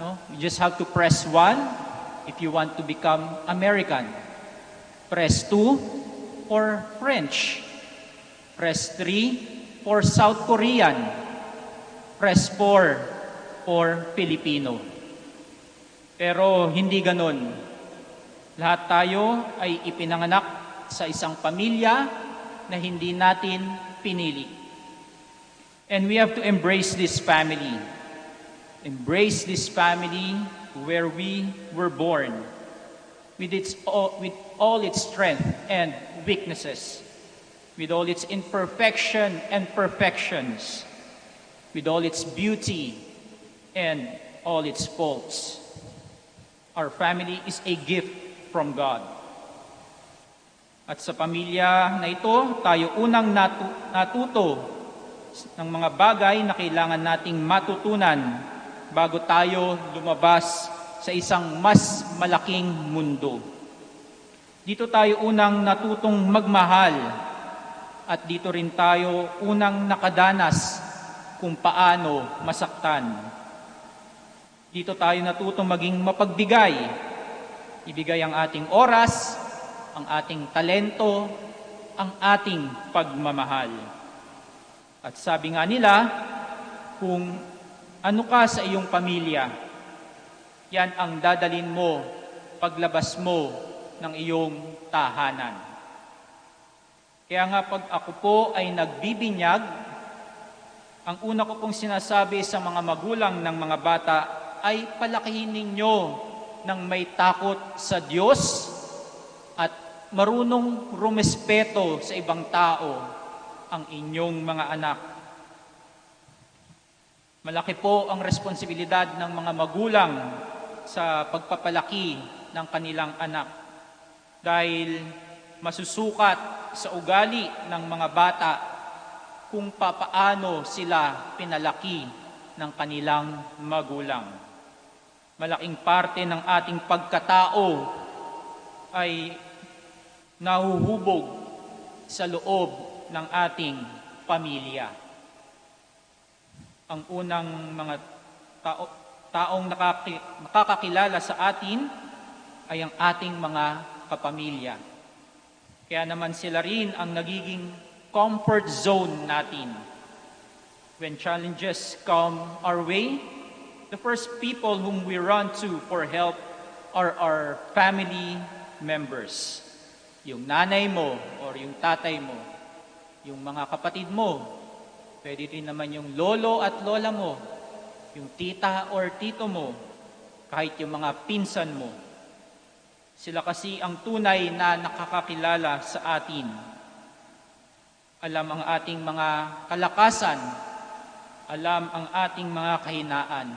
No? You just have to press 1 if you want to become American. Press 2 for French. Press 3 for South Korean. Press 4 for Filipino. Pero hindi ganon. Lahat tayo ay ipinanganak sa isang pamilya na hindi natin pinili. And we have to embrace this family. Embrace this family where we were born with all its strength and weaknesses, with all its imperfection and perfections, with all its beauty and all its faults. Our family is a gift from God. At sa pamilya na ito, tayo unang natuto ng mga bagay na kailangan nating matutunan bago tayo lumabas sa isang mas malaking mundo. Dito tayo unang natutong magmahal at dito rin tayo unang nakadanas kung paano masaktan. Dito tayo natutong maging mapagbigay. Ibigay ang ating oras, ang ating talento, ang ating pagmamahal. At sabi nga nila, kung ano ka sa iyong pamilya, yan ang dadalin mo paglabas mo ng iyong tahanan. Kaya nga pag ako po ay nagbibinyag, ang una ko pong sinasabi sa mga magulang ng mga bata ay palakihin ninyo ng may takot sa Diyos at marunong rumespeto sa ibang tao ang inyong mga anak. Malaki po ang responsibilidad ng mga magulang sa pagpapalaki ng kanilang anak dahil masusukat sa ugali ng mga bata kung papaano sila pinalaki ng kanilang magulang. Malaking parte ng ating pagkatao ay nahuhubog sa loob ng ating pamilya. Ang unang mga taong nakakakilala sa atin ay ang ating mga kapamilya. Kaya naman sila rin ang nagiging comfort zone natin. When challenges come our way, the first people whom we run to for help are our family members. Yung nanay mo or yung tatay mo, yung mga kapatid mo, pwede rin naman yung lolo at lola mo, yung tita or tito mo, kahit yung mga pinsan mo. Sila kasi ang tunay na nakakakilala sa atin. Alam ang ating mga kalakasan, alam ang ating mga kahinaan,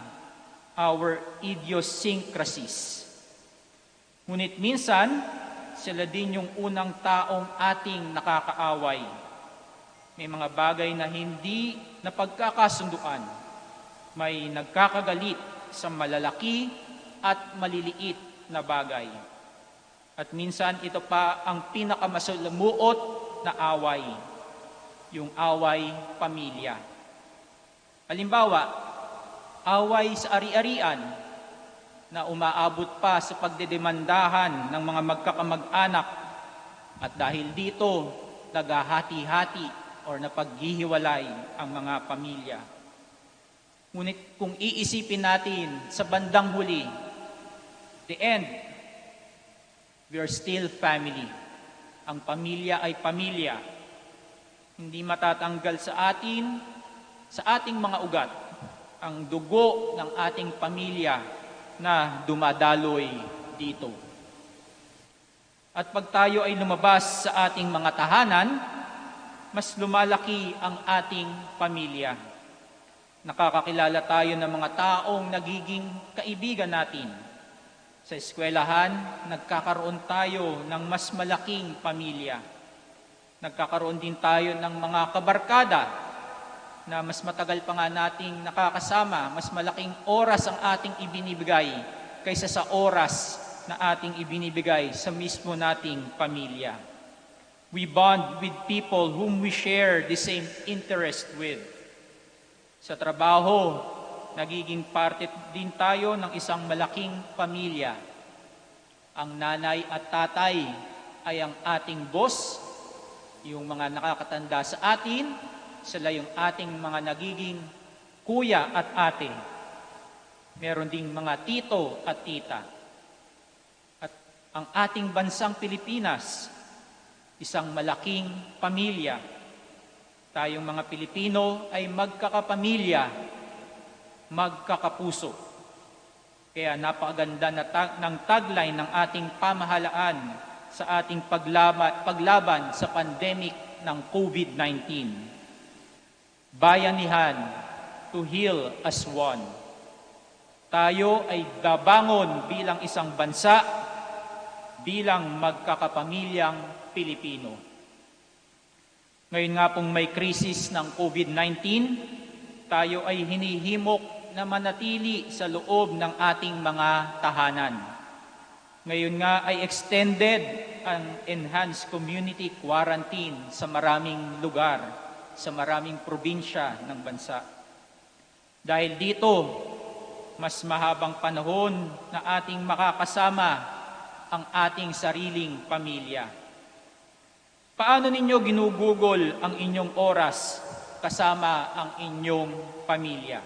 our idiosyncrasies. Ngunit minsan, sila din yung unang taong ating nakakaaway. May mga bagay na hindi napagkakasunduan. May nagkakagalit sa malalaki at maliliit na bagay. At minsan ito pa ang pinakamasalamuot na away, yung away pamilya. Halimbawa, away sa ari-arian na umaabot pa sa pagdedemandahan ng mga magkakamag-anak at dahil dito, naghahati-hati or napaghihiwalay ang mga pamilya. Ngunit kung iisipin natin sa bandang huli, the end, we are still family. Ang pamilya ay pamilya. Hindi matatanggal sa ating mga ugat, ang dugo ng ating pamilya na dumadaloy dito. At pag tayo ay lumabas sa ating mga tahanan, mas lumalaki ang ating pamilya. Nakakakilala tayo ng mga taong nagiging kaibigan natin. Sa eskwelahan, nagkakaroon tayo ng mas malaking pamilya. Nagkakaroon din tayo ng mga kabarkada na mas matagal pa nga nating nakakasama, mas malaking oras ang ating ibinibigay kaysa sa oras na ating ibinibigay sa mismo nating pamilya. We bond with people whom we share the same interest with. Sa trabaho, nagiging parte din tayo ng isang malaking pamilya. Ang nanay at tatay ay ang ating boss, yung mga nakakatanda sa atin, sila yung ating mga nagiging kuya at ate. Meron ding mga tito at tita. At ang ating bansang Pilipinas, isang malaking pamilya. Tayong mga Pilipino ay magkakapamilya, magkakapuso. Kaya napakaganda ng tagline ng ating pamahalaan sa ating paglaban sa pandemic ng COVID-19. Bayanihan, to heal as one. Tayo ay babangon bilang isang bansa, bilang magkakapamilyang Pilipino. Ngayon nga pong may krisis ng COVID-19, tayo ay hinihimok na manatili sa loob ng ating mga tahanan. Ngayon nga ay extended ang enhanced community quarantine sa maraming lugar, sa maraming probinsya ng bansa. Dahil dito, mas mahabang panahon na ating makakasama ang ating sariling pamilya. Paano ninyo ginugugol ang inyong oras kasama ang inyong pamilya?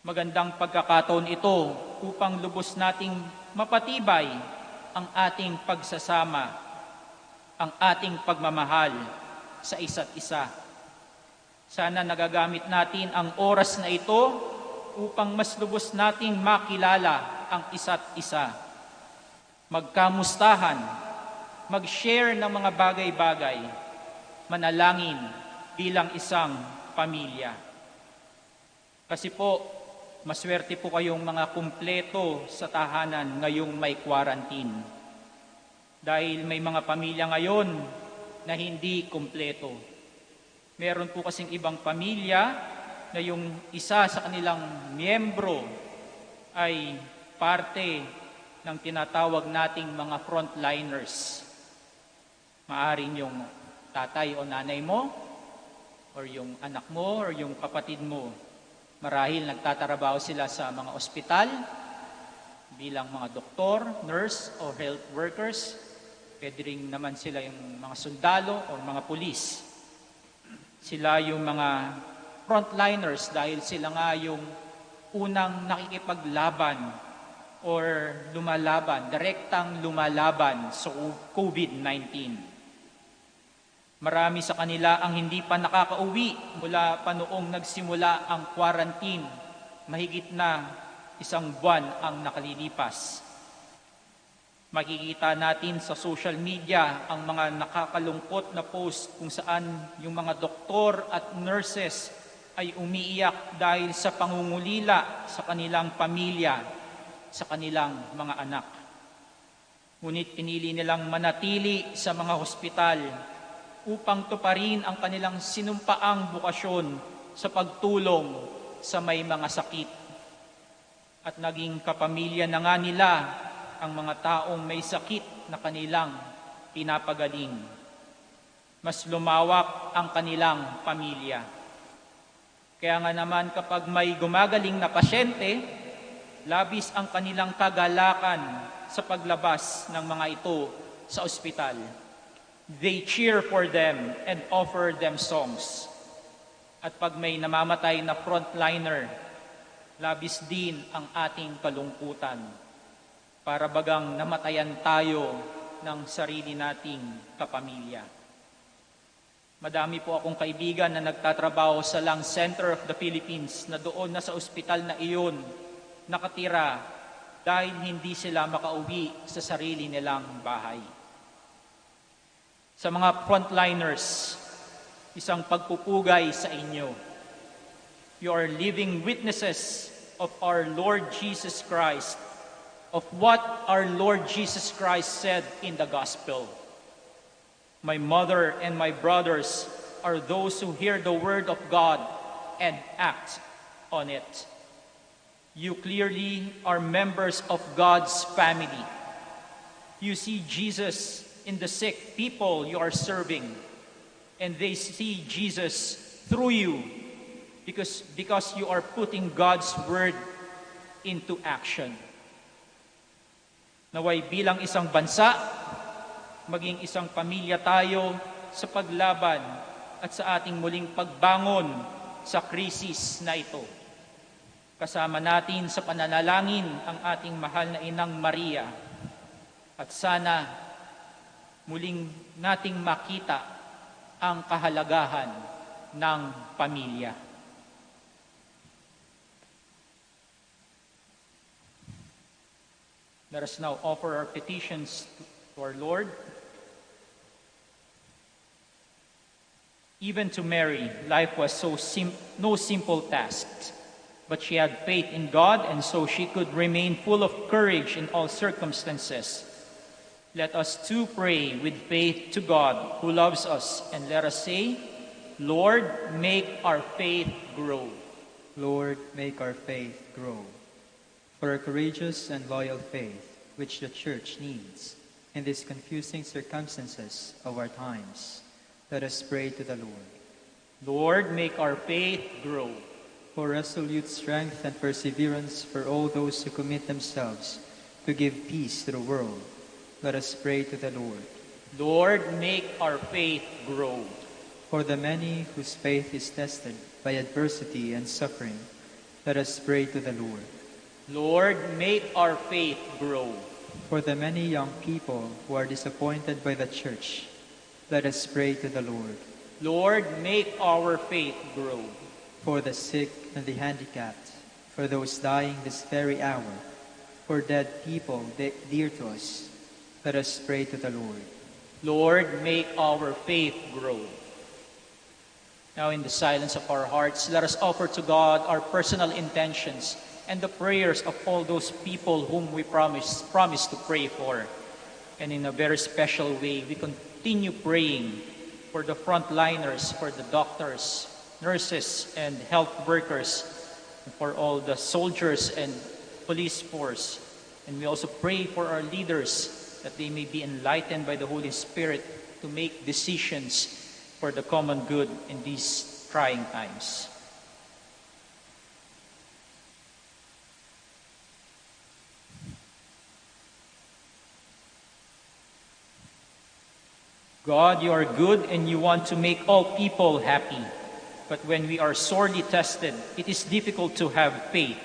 Magandang pagkakataon ito upang lubos nating mapatibay ang ating pagsasama, ang ating pagmamahal sa isa't isa. Sana nagagamit natin ang oras na ito upang mas lubos nating makilala ang isa't isa. Magkamustahan, mag-share ng mga bagay-bagay, manalangin bilang isang pamilya. Kasi po, maswerte po kayong mga kumpleto sa tahanan ngayong may quarantine. Dahil may mga pamilya ngayon na hindi kumpleto. Meron po kasing ibang pamilya na yung isa sa kanilang miyembro ay parte ng tinatawag nating mga frontliners. Maaring yung tatay o nanay mo, or yung anak mo, or yung kapatid mo. Marahil nagtatrabaho sila sa mga ospital bilang mga doktor, nurse, o health workers. Pwede rin naman sila yung mga sundalo o mga pulis. Sila yung mga frontliners dahil sila nga yung unang nakikipaglaban or lumalaban, direktang lumalaban sa COVID-19. Marami sa kanila ang hindi pa nakakauwi mula pa noong nagsimula ang quarantine. Mahigit na 1 buwan ang nakalilipas. Makikita natin sa social media ang mga nakakalungkot na post kung saan yung mga doktor at nurses ay umiiyak dahil sa pangungulila sa kanilang pamilya, sa kanilang mga anak. Ngunit pinili nilang manatili sa mga hospital upang tuparin ang kanilang sinumpaang bukasyon sa pagtulong sa may mga sakit. At naging kapamilya na nga nila ang mga taong may sakit na kanilang pinapagaling. Mas lumawak ang kanilang pamilya. Kaya nga naman kapag may gumagaling na pasyente, labis ang kanilang kagalakan sa paglabas ng mga ito sa ospital. They cheer for them and offer them songs. At pag may namamatay na frontliner, labis din ang ating kalungkutan. Para bagang namatayan tayo ng sarili nating kapamilya. Madami po akong kaibigan na nagtatrabaho sa Lung Center of the Philippines na doon na sa ospital na iyon nakatira dahil hindi sila makauwi sa sarili nilang bahay. Sa mga frontliners, isang pagpupugay sa inyo. You are living witnesses of our Lord Jesus Christ, of what our Lord Jesus Christ said in the gospel. My mother and my brothers are those who hear the word of God and act on it. You clearly are members of God's family. You see Jesus in the sick people you are serving, and they see Jesus through you. because you are putting God's word into action. Naway bilang isang bansa, maging isang pamilya tayo sa paglaban at sa ating muling pagbangon sa krisis na ito. Kasama natin sa pananalangin ang ating mahal na Inang Maria at sana muling nating makita ang kahalagahan ng pamilya. Let us now offer our petitions to our Lord. Even to Mary, life was no simple task, but she had faith in God, and so she could remain full of courage in all circumstances. Let us too pray with faith to God who loves us, and let us say, Lord, make our faith grow. Lord, make our faith grow. For a courageous and loyal faith, which the Church needs in these confusing circumstances of our times, let us pray to the Lord. Lord, make our faith grow. For resolute strength and perseverance for all those who commit themselves to give peace to the world, let us pray to the Lord. Lord, make our faith grow. For the many whose faith is tested by adversity and suffering, let us pray to the Lord. Lord, make our faith grow. For the many young people who are disappointed by the Church, let us pray to the Lord. Lord, make our faith grow. For the sick and the handicapped, for those dying this very hour, for dead people dear to us, let us pray to the Lord. Lord, make our faith grow. Now, in the silence of our hearts, let us offer to God our personal intentions and the prayers of all those people whom we promise to pray for. And in a very special way, we continue praying for the frontliners, for the doctors, nurses, and health workers, and for all the soldiers and police force. And we also pray for our leaders that they may be enlightened by the Holy Spirit to make decisions for the common good in these trying times. God, you are good and you want to make all people happy. But when we are sorely tested, it is difficult to have faith.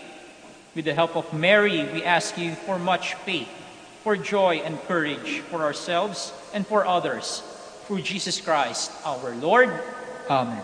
With the help of Mary, we ask you for much faith, for joy and courage for ourselves and for others. Through Jesus Christ, our Lord. Amen.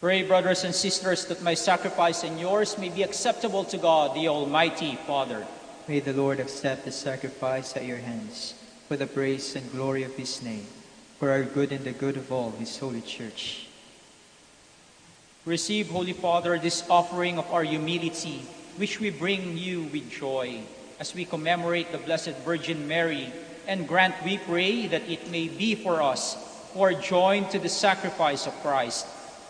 Pray, brothers and sisters, that my sacrifice and yours may be acceptable to God, the Almighty Father. May the Lord accept the sacrifice at your hands for the praise and glory of his name, for our good and the good of all his holy church. Receive, Holy Father, this offering of our humility, which we bring you with joy as we commemorate the Blessed Virgin Mary, and grant, we pray, that it may be for us who are joined to the sacrifice of Christ,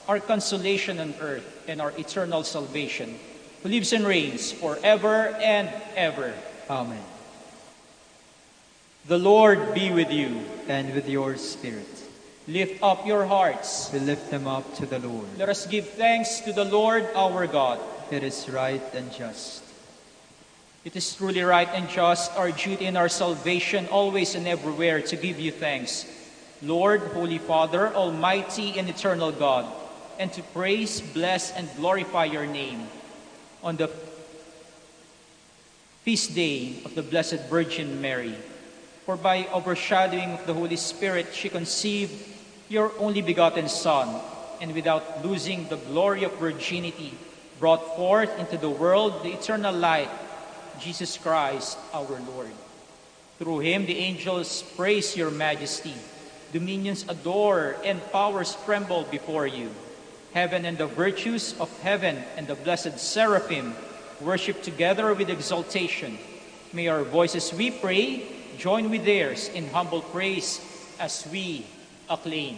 our consolation on earth and our eternal salvation, who lives and reigns forever and ever. Amen. The Lord be with you. And with your spirit, Lift up your hearts. we lift them up to the Lord. Let us give thanks to the Lord our God. It is right and just. It is truly right and just, our duty and our salvation, always and everywhere, to give you thanks, Lord, Holy Father, Almighty and eternal God, and to praise, bless, and glorify your name on the feast day of the Blessed Virgin Mary. For by overshadowing of the Holy Spirit, she conceived your only begotten Son, and without losing the glory of virginity, brought forth into the world the eternal light, Jesus Christ our Lord. Through him the angels praise your majesty, dominions adore, and powers tremble before you. Heaven and the virtues of heaven and the blessed seraphim worship together with exaltation. May our voices, we pray, join with theirs in humble praise as we acclaim.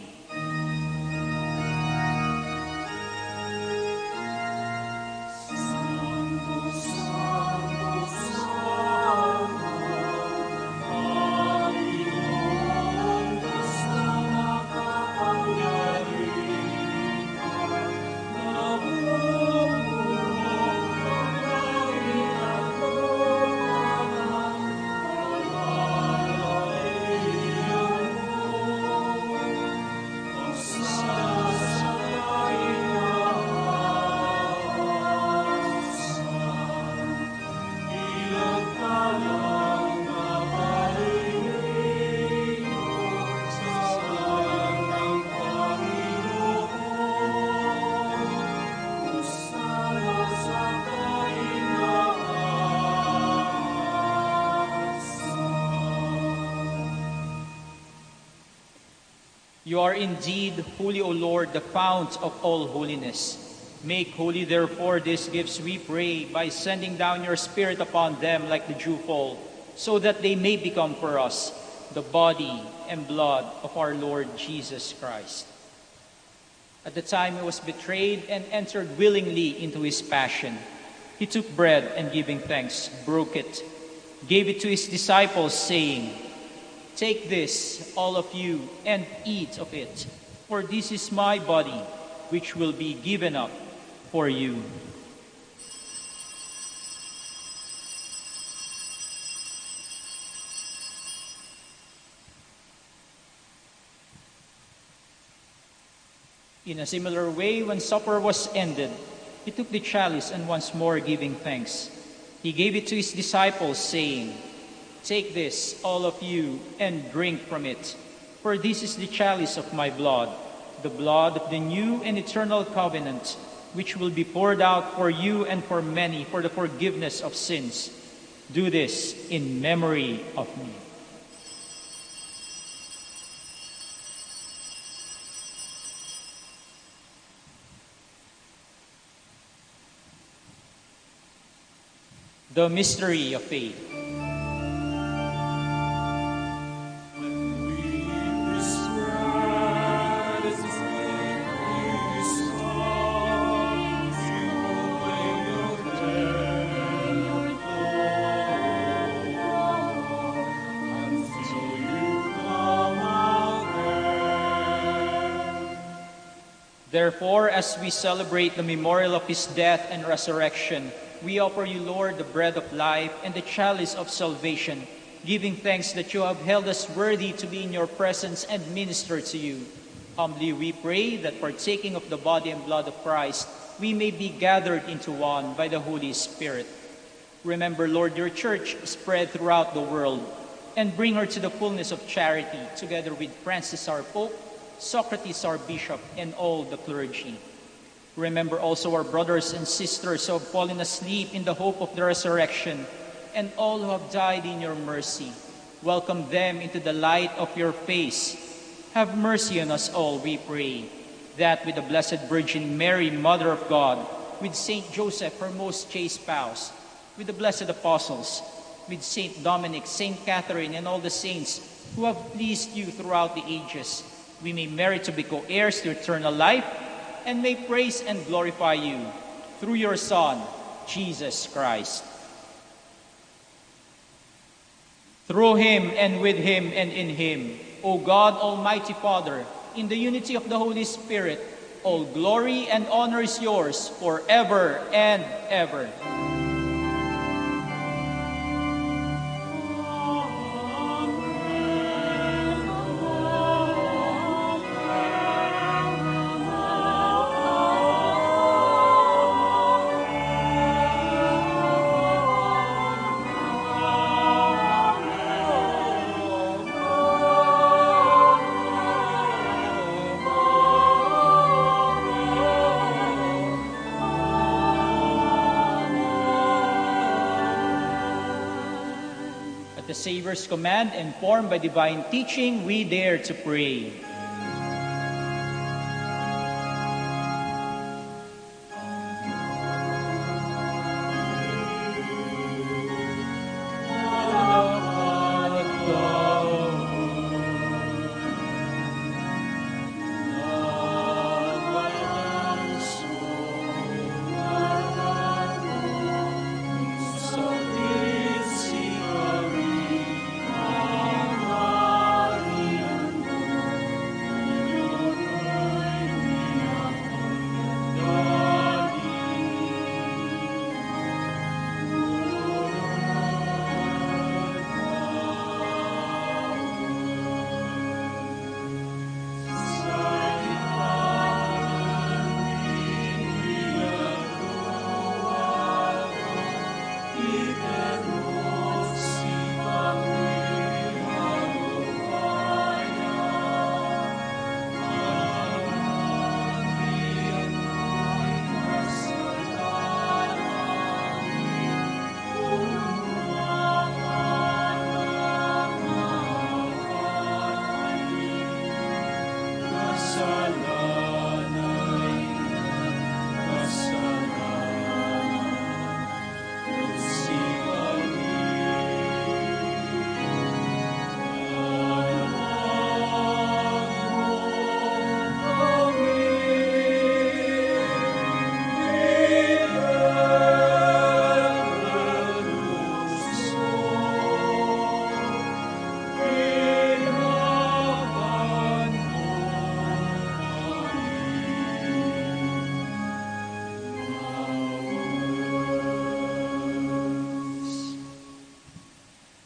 You are indeed holy, O Lord, the fount of all holiness. Make holy, therefore, these gifts, we pray, by sending down your Spirit upon them like the dewfall, so that they may become for us the body and blood of our Lord Jesus Christ. At the time he was betrayed and entered willingly into his passion, he took bread and, giving thanks, broke it, gave it to his disciples, saying, "Take this, all of you, and eat of it, for this is my body, which will be given up for you." In a similar way, when supper was ended, he took the chalice, and once more giving thanks, he gave it to his disciples, saying, "Take this, all of you, and drink from it, for this is the chalice of my blood, the blood of the new and eternal covenant, which will be poured out for you and for many for the forgiveness of sins. Do this in memory of me." The mystery of faith. Therefore, as we celebrate the memorial of his death and resurrection, we offer you, Lord, the bread of life and the chalice of salvation, giving thanks that you have held us worthy to be in your presence and minister to you. Humbly we pray that, partaking of the body and blood of Christ, we may be gathered into one by the Holy Spirit. Remember, Lord, your church spread throughout the world, and bring her to the fullness of charity, together with Francis our Pope, Socrates our Bishop, and all the clergy. Remember also our brothers and sisters who have fallen asleep in the hope of the resurrection, and all who have died in your mercy. Welcome them into the light of your face. Have mercy on us all, we pray, that with the Blessed Virgin Mary, Mother of God, with Saint Joseph, her most chaste spouse, with the blessed apostles, with Saint Dominic, Saint Catherine, and all the saints who have pleased you throughout the ages, we may merit to be co-heirs to eternal life and may praise and glorify you through your Son, Jesus Christ. Through him and with him and in him, O God, Almighty Father, in the unity of the Holy Spirit, all glory and honor is yours forever and ever. At the Savior's command, informed by divine teaching, we dare to pray.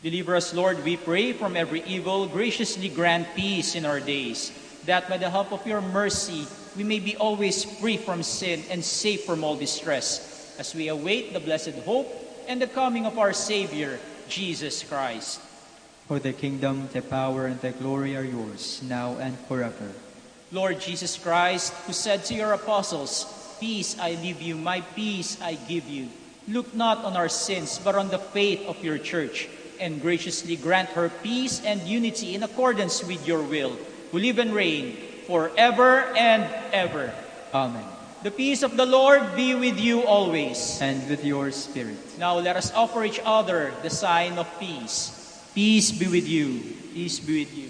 Deliver us, Lord, we pray, from every evil. Graciously grant peace in our days, that by the help of your mercy we may be always free from sin and safe from all distress, as we await the blessed hope and the coming of our Savior, Jesus Christ. For the kingdom, the power, and the glory are yours, now and forever. Lord Jesus Christ, who said to your apostles, "Peace I leave you, my peace I give you," look not on our sins, but on the faith of your church, and graciously grant her peace and unity in accordance with your will, who live and reign forever and ever. Amen. The peace of the Lord be with you always. And with your spirit. Now let us offer each other the sign of peace. Peace be with you. Peace be with you.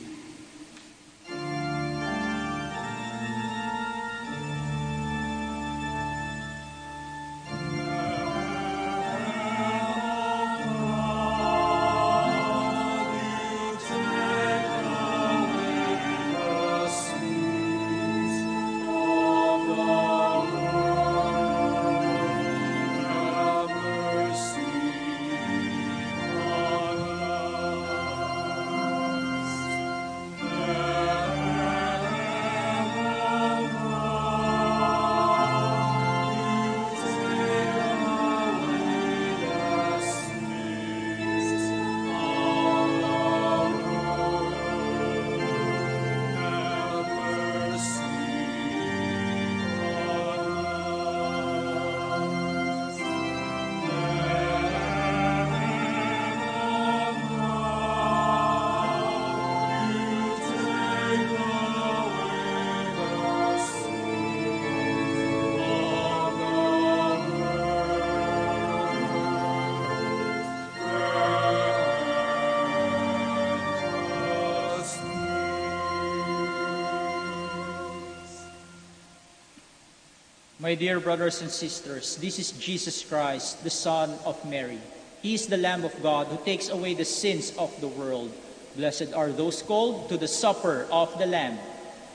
My dear brothers and sisters, this is Jesus Christ, the Son of Mary. He is the Lamb of God who takes away the sins of the world. Blessed are those called to the supper of the Lamb.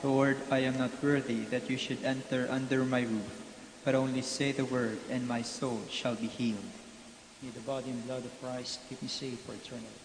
Lord, I am not worthy that you should enter under my roof, but only say the word, and my soul shall be healed. May the body and blood of Christ keep me safe for eternity.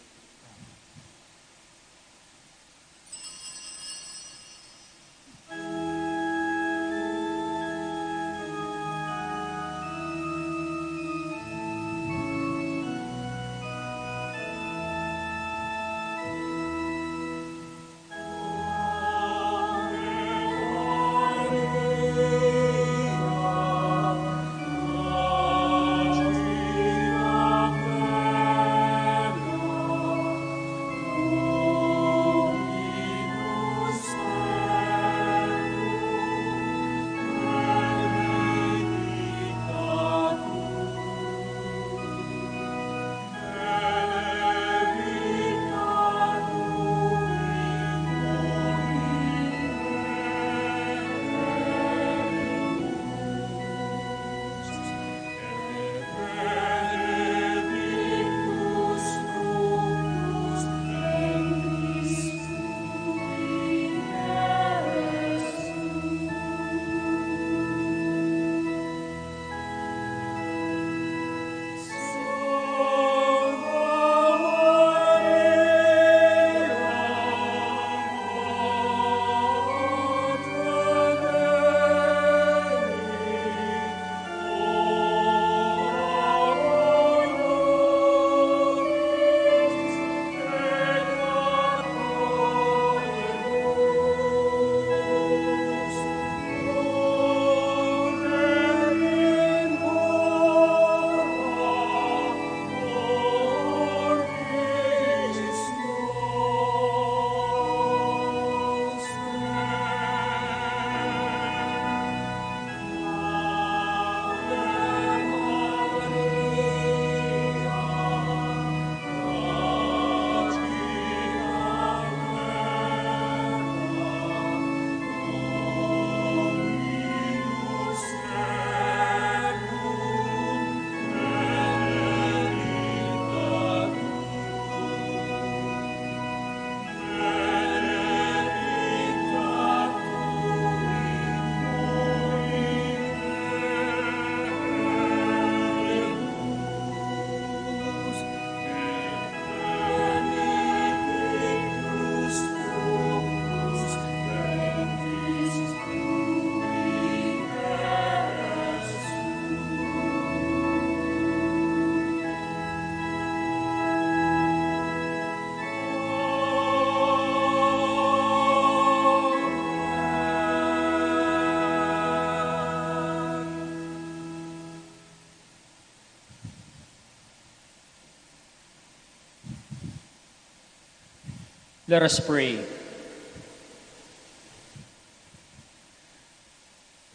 Let us pray.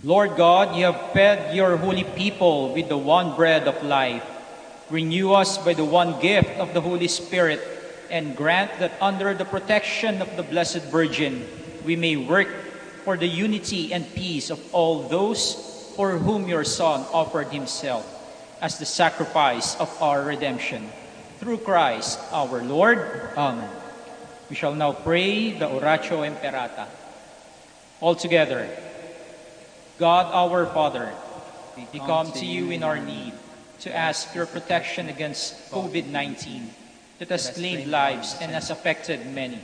Lord God, you have fed your holy people with the one bread of life. Renew us by the one gift of the Holy Spirit, and grant that under the protection of the Blessed Virgin, we may work for the unity and peace of all those for whom your Son offered himself as the sacrifice of our redemption. Through Christ our Lord. Amen. We shall now pray the Oratio Imperata. All together. God our Father, we come to you in our need to ask your protection against COVID-19 that has claimed lives and has affected many.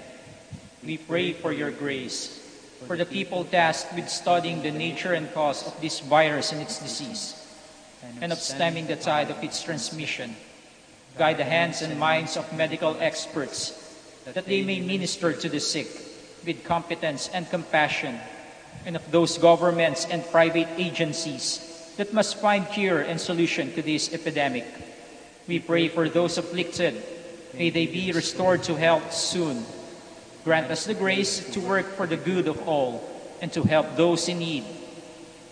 We pray for your grace for the people tasked with studying the nature and cause of this virus and its disease, and of stemming the tide of its transmission. Guide the hands and minds of medical experts that they may minister to the sick with competence and compassion, and of those governments and private agencies that must find cure and solution to this epidemic. We pray for those afflicted. May they be restored to health soon. Grant us the grace to work for the good of all and to help those in need.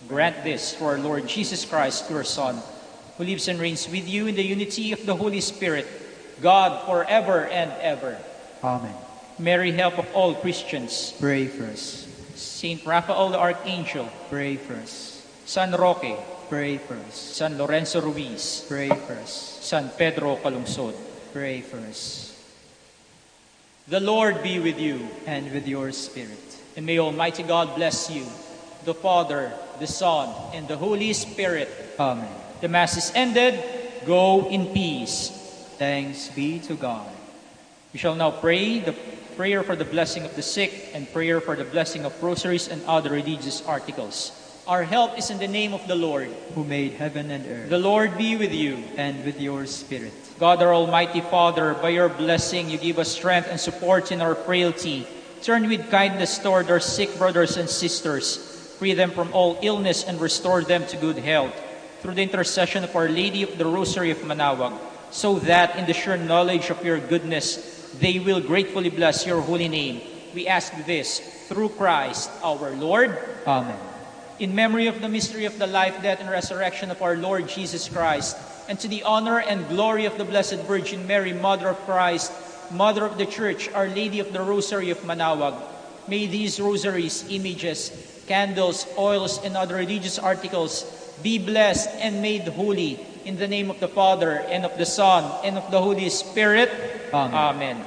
Grant this through our Lord Jesus Christ, your Son, who lives and reigns with you in the unity of the Holy Spirit, God forever and ever. Amen. Mary, help of all Christians. Pray for us. Saint Raphael the Archangel. Pray for us. San Roque, Pray first. San Lorenzo Ruiz, Pray first. San Pedro Calungsod. Pray first. The Lord be with you, And with your spirit. and may Almighty God bless you, the Father, the Son, and the Holy Spirit. Amen. The Mass is ended. Go in peace. Thanks be to God. We shall now pray the prayer for the blessing of the sick and prayer for the blessing of rosaries and other religious articles. Our help is in the name of the Lord. Who made heaven and earth. The Lord be with you. And with your spirit. God, our Almighty Father, by your blessing, you give us strength and support in our frailty. Turn with kindness toward our sick brothers and sisters. Free them from all illness and restore them to good health. Through the intercession of Our Lady of the Rosary of Manaoag, so that in the sure knowledge of your goodness, they will gratefully bless your holy name. We ask this through Christ our Lord. Amen. In memory of the mystery of the life, death, and resurrection of our Lord Jesus Christ, and to the honor and glory of the Blessed Virgin Mary, Mother of Christ, Mother of the Church, Our Lady of the Rosary of Manaoag, may these rosaries, images, candles, oils, and other religious articles be blessed and made holy in the name of the Father, and of the Son, and of the Holy Spirit. Amen. Amen.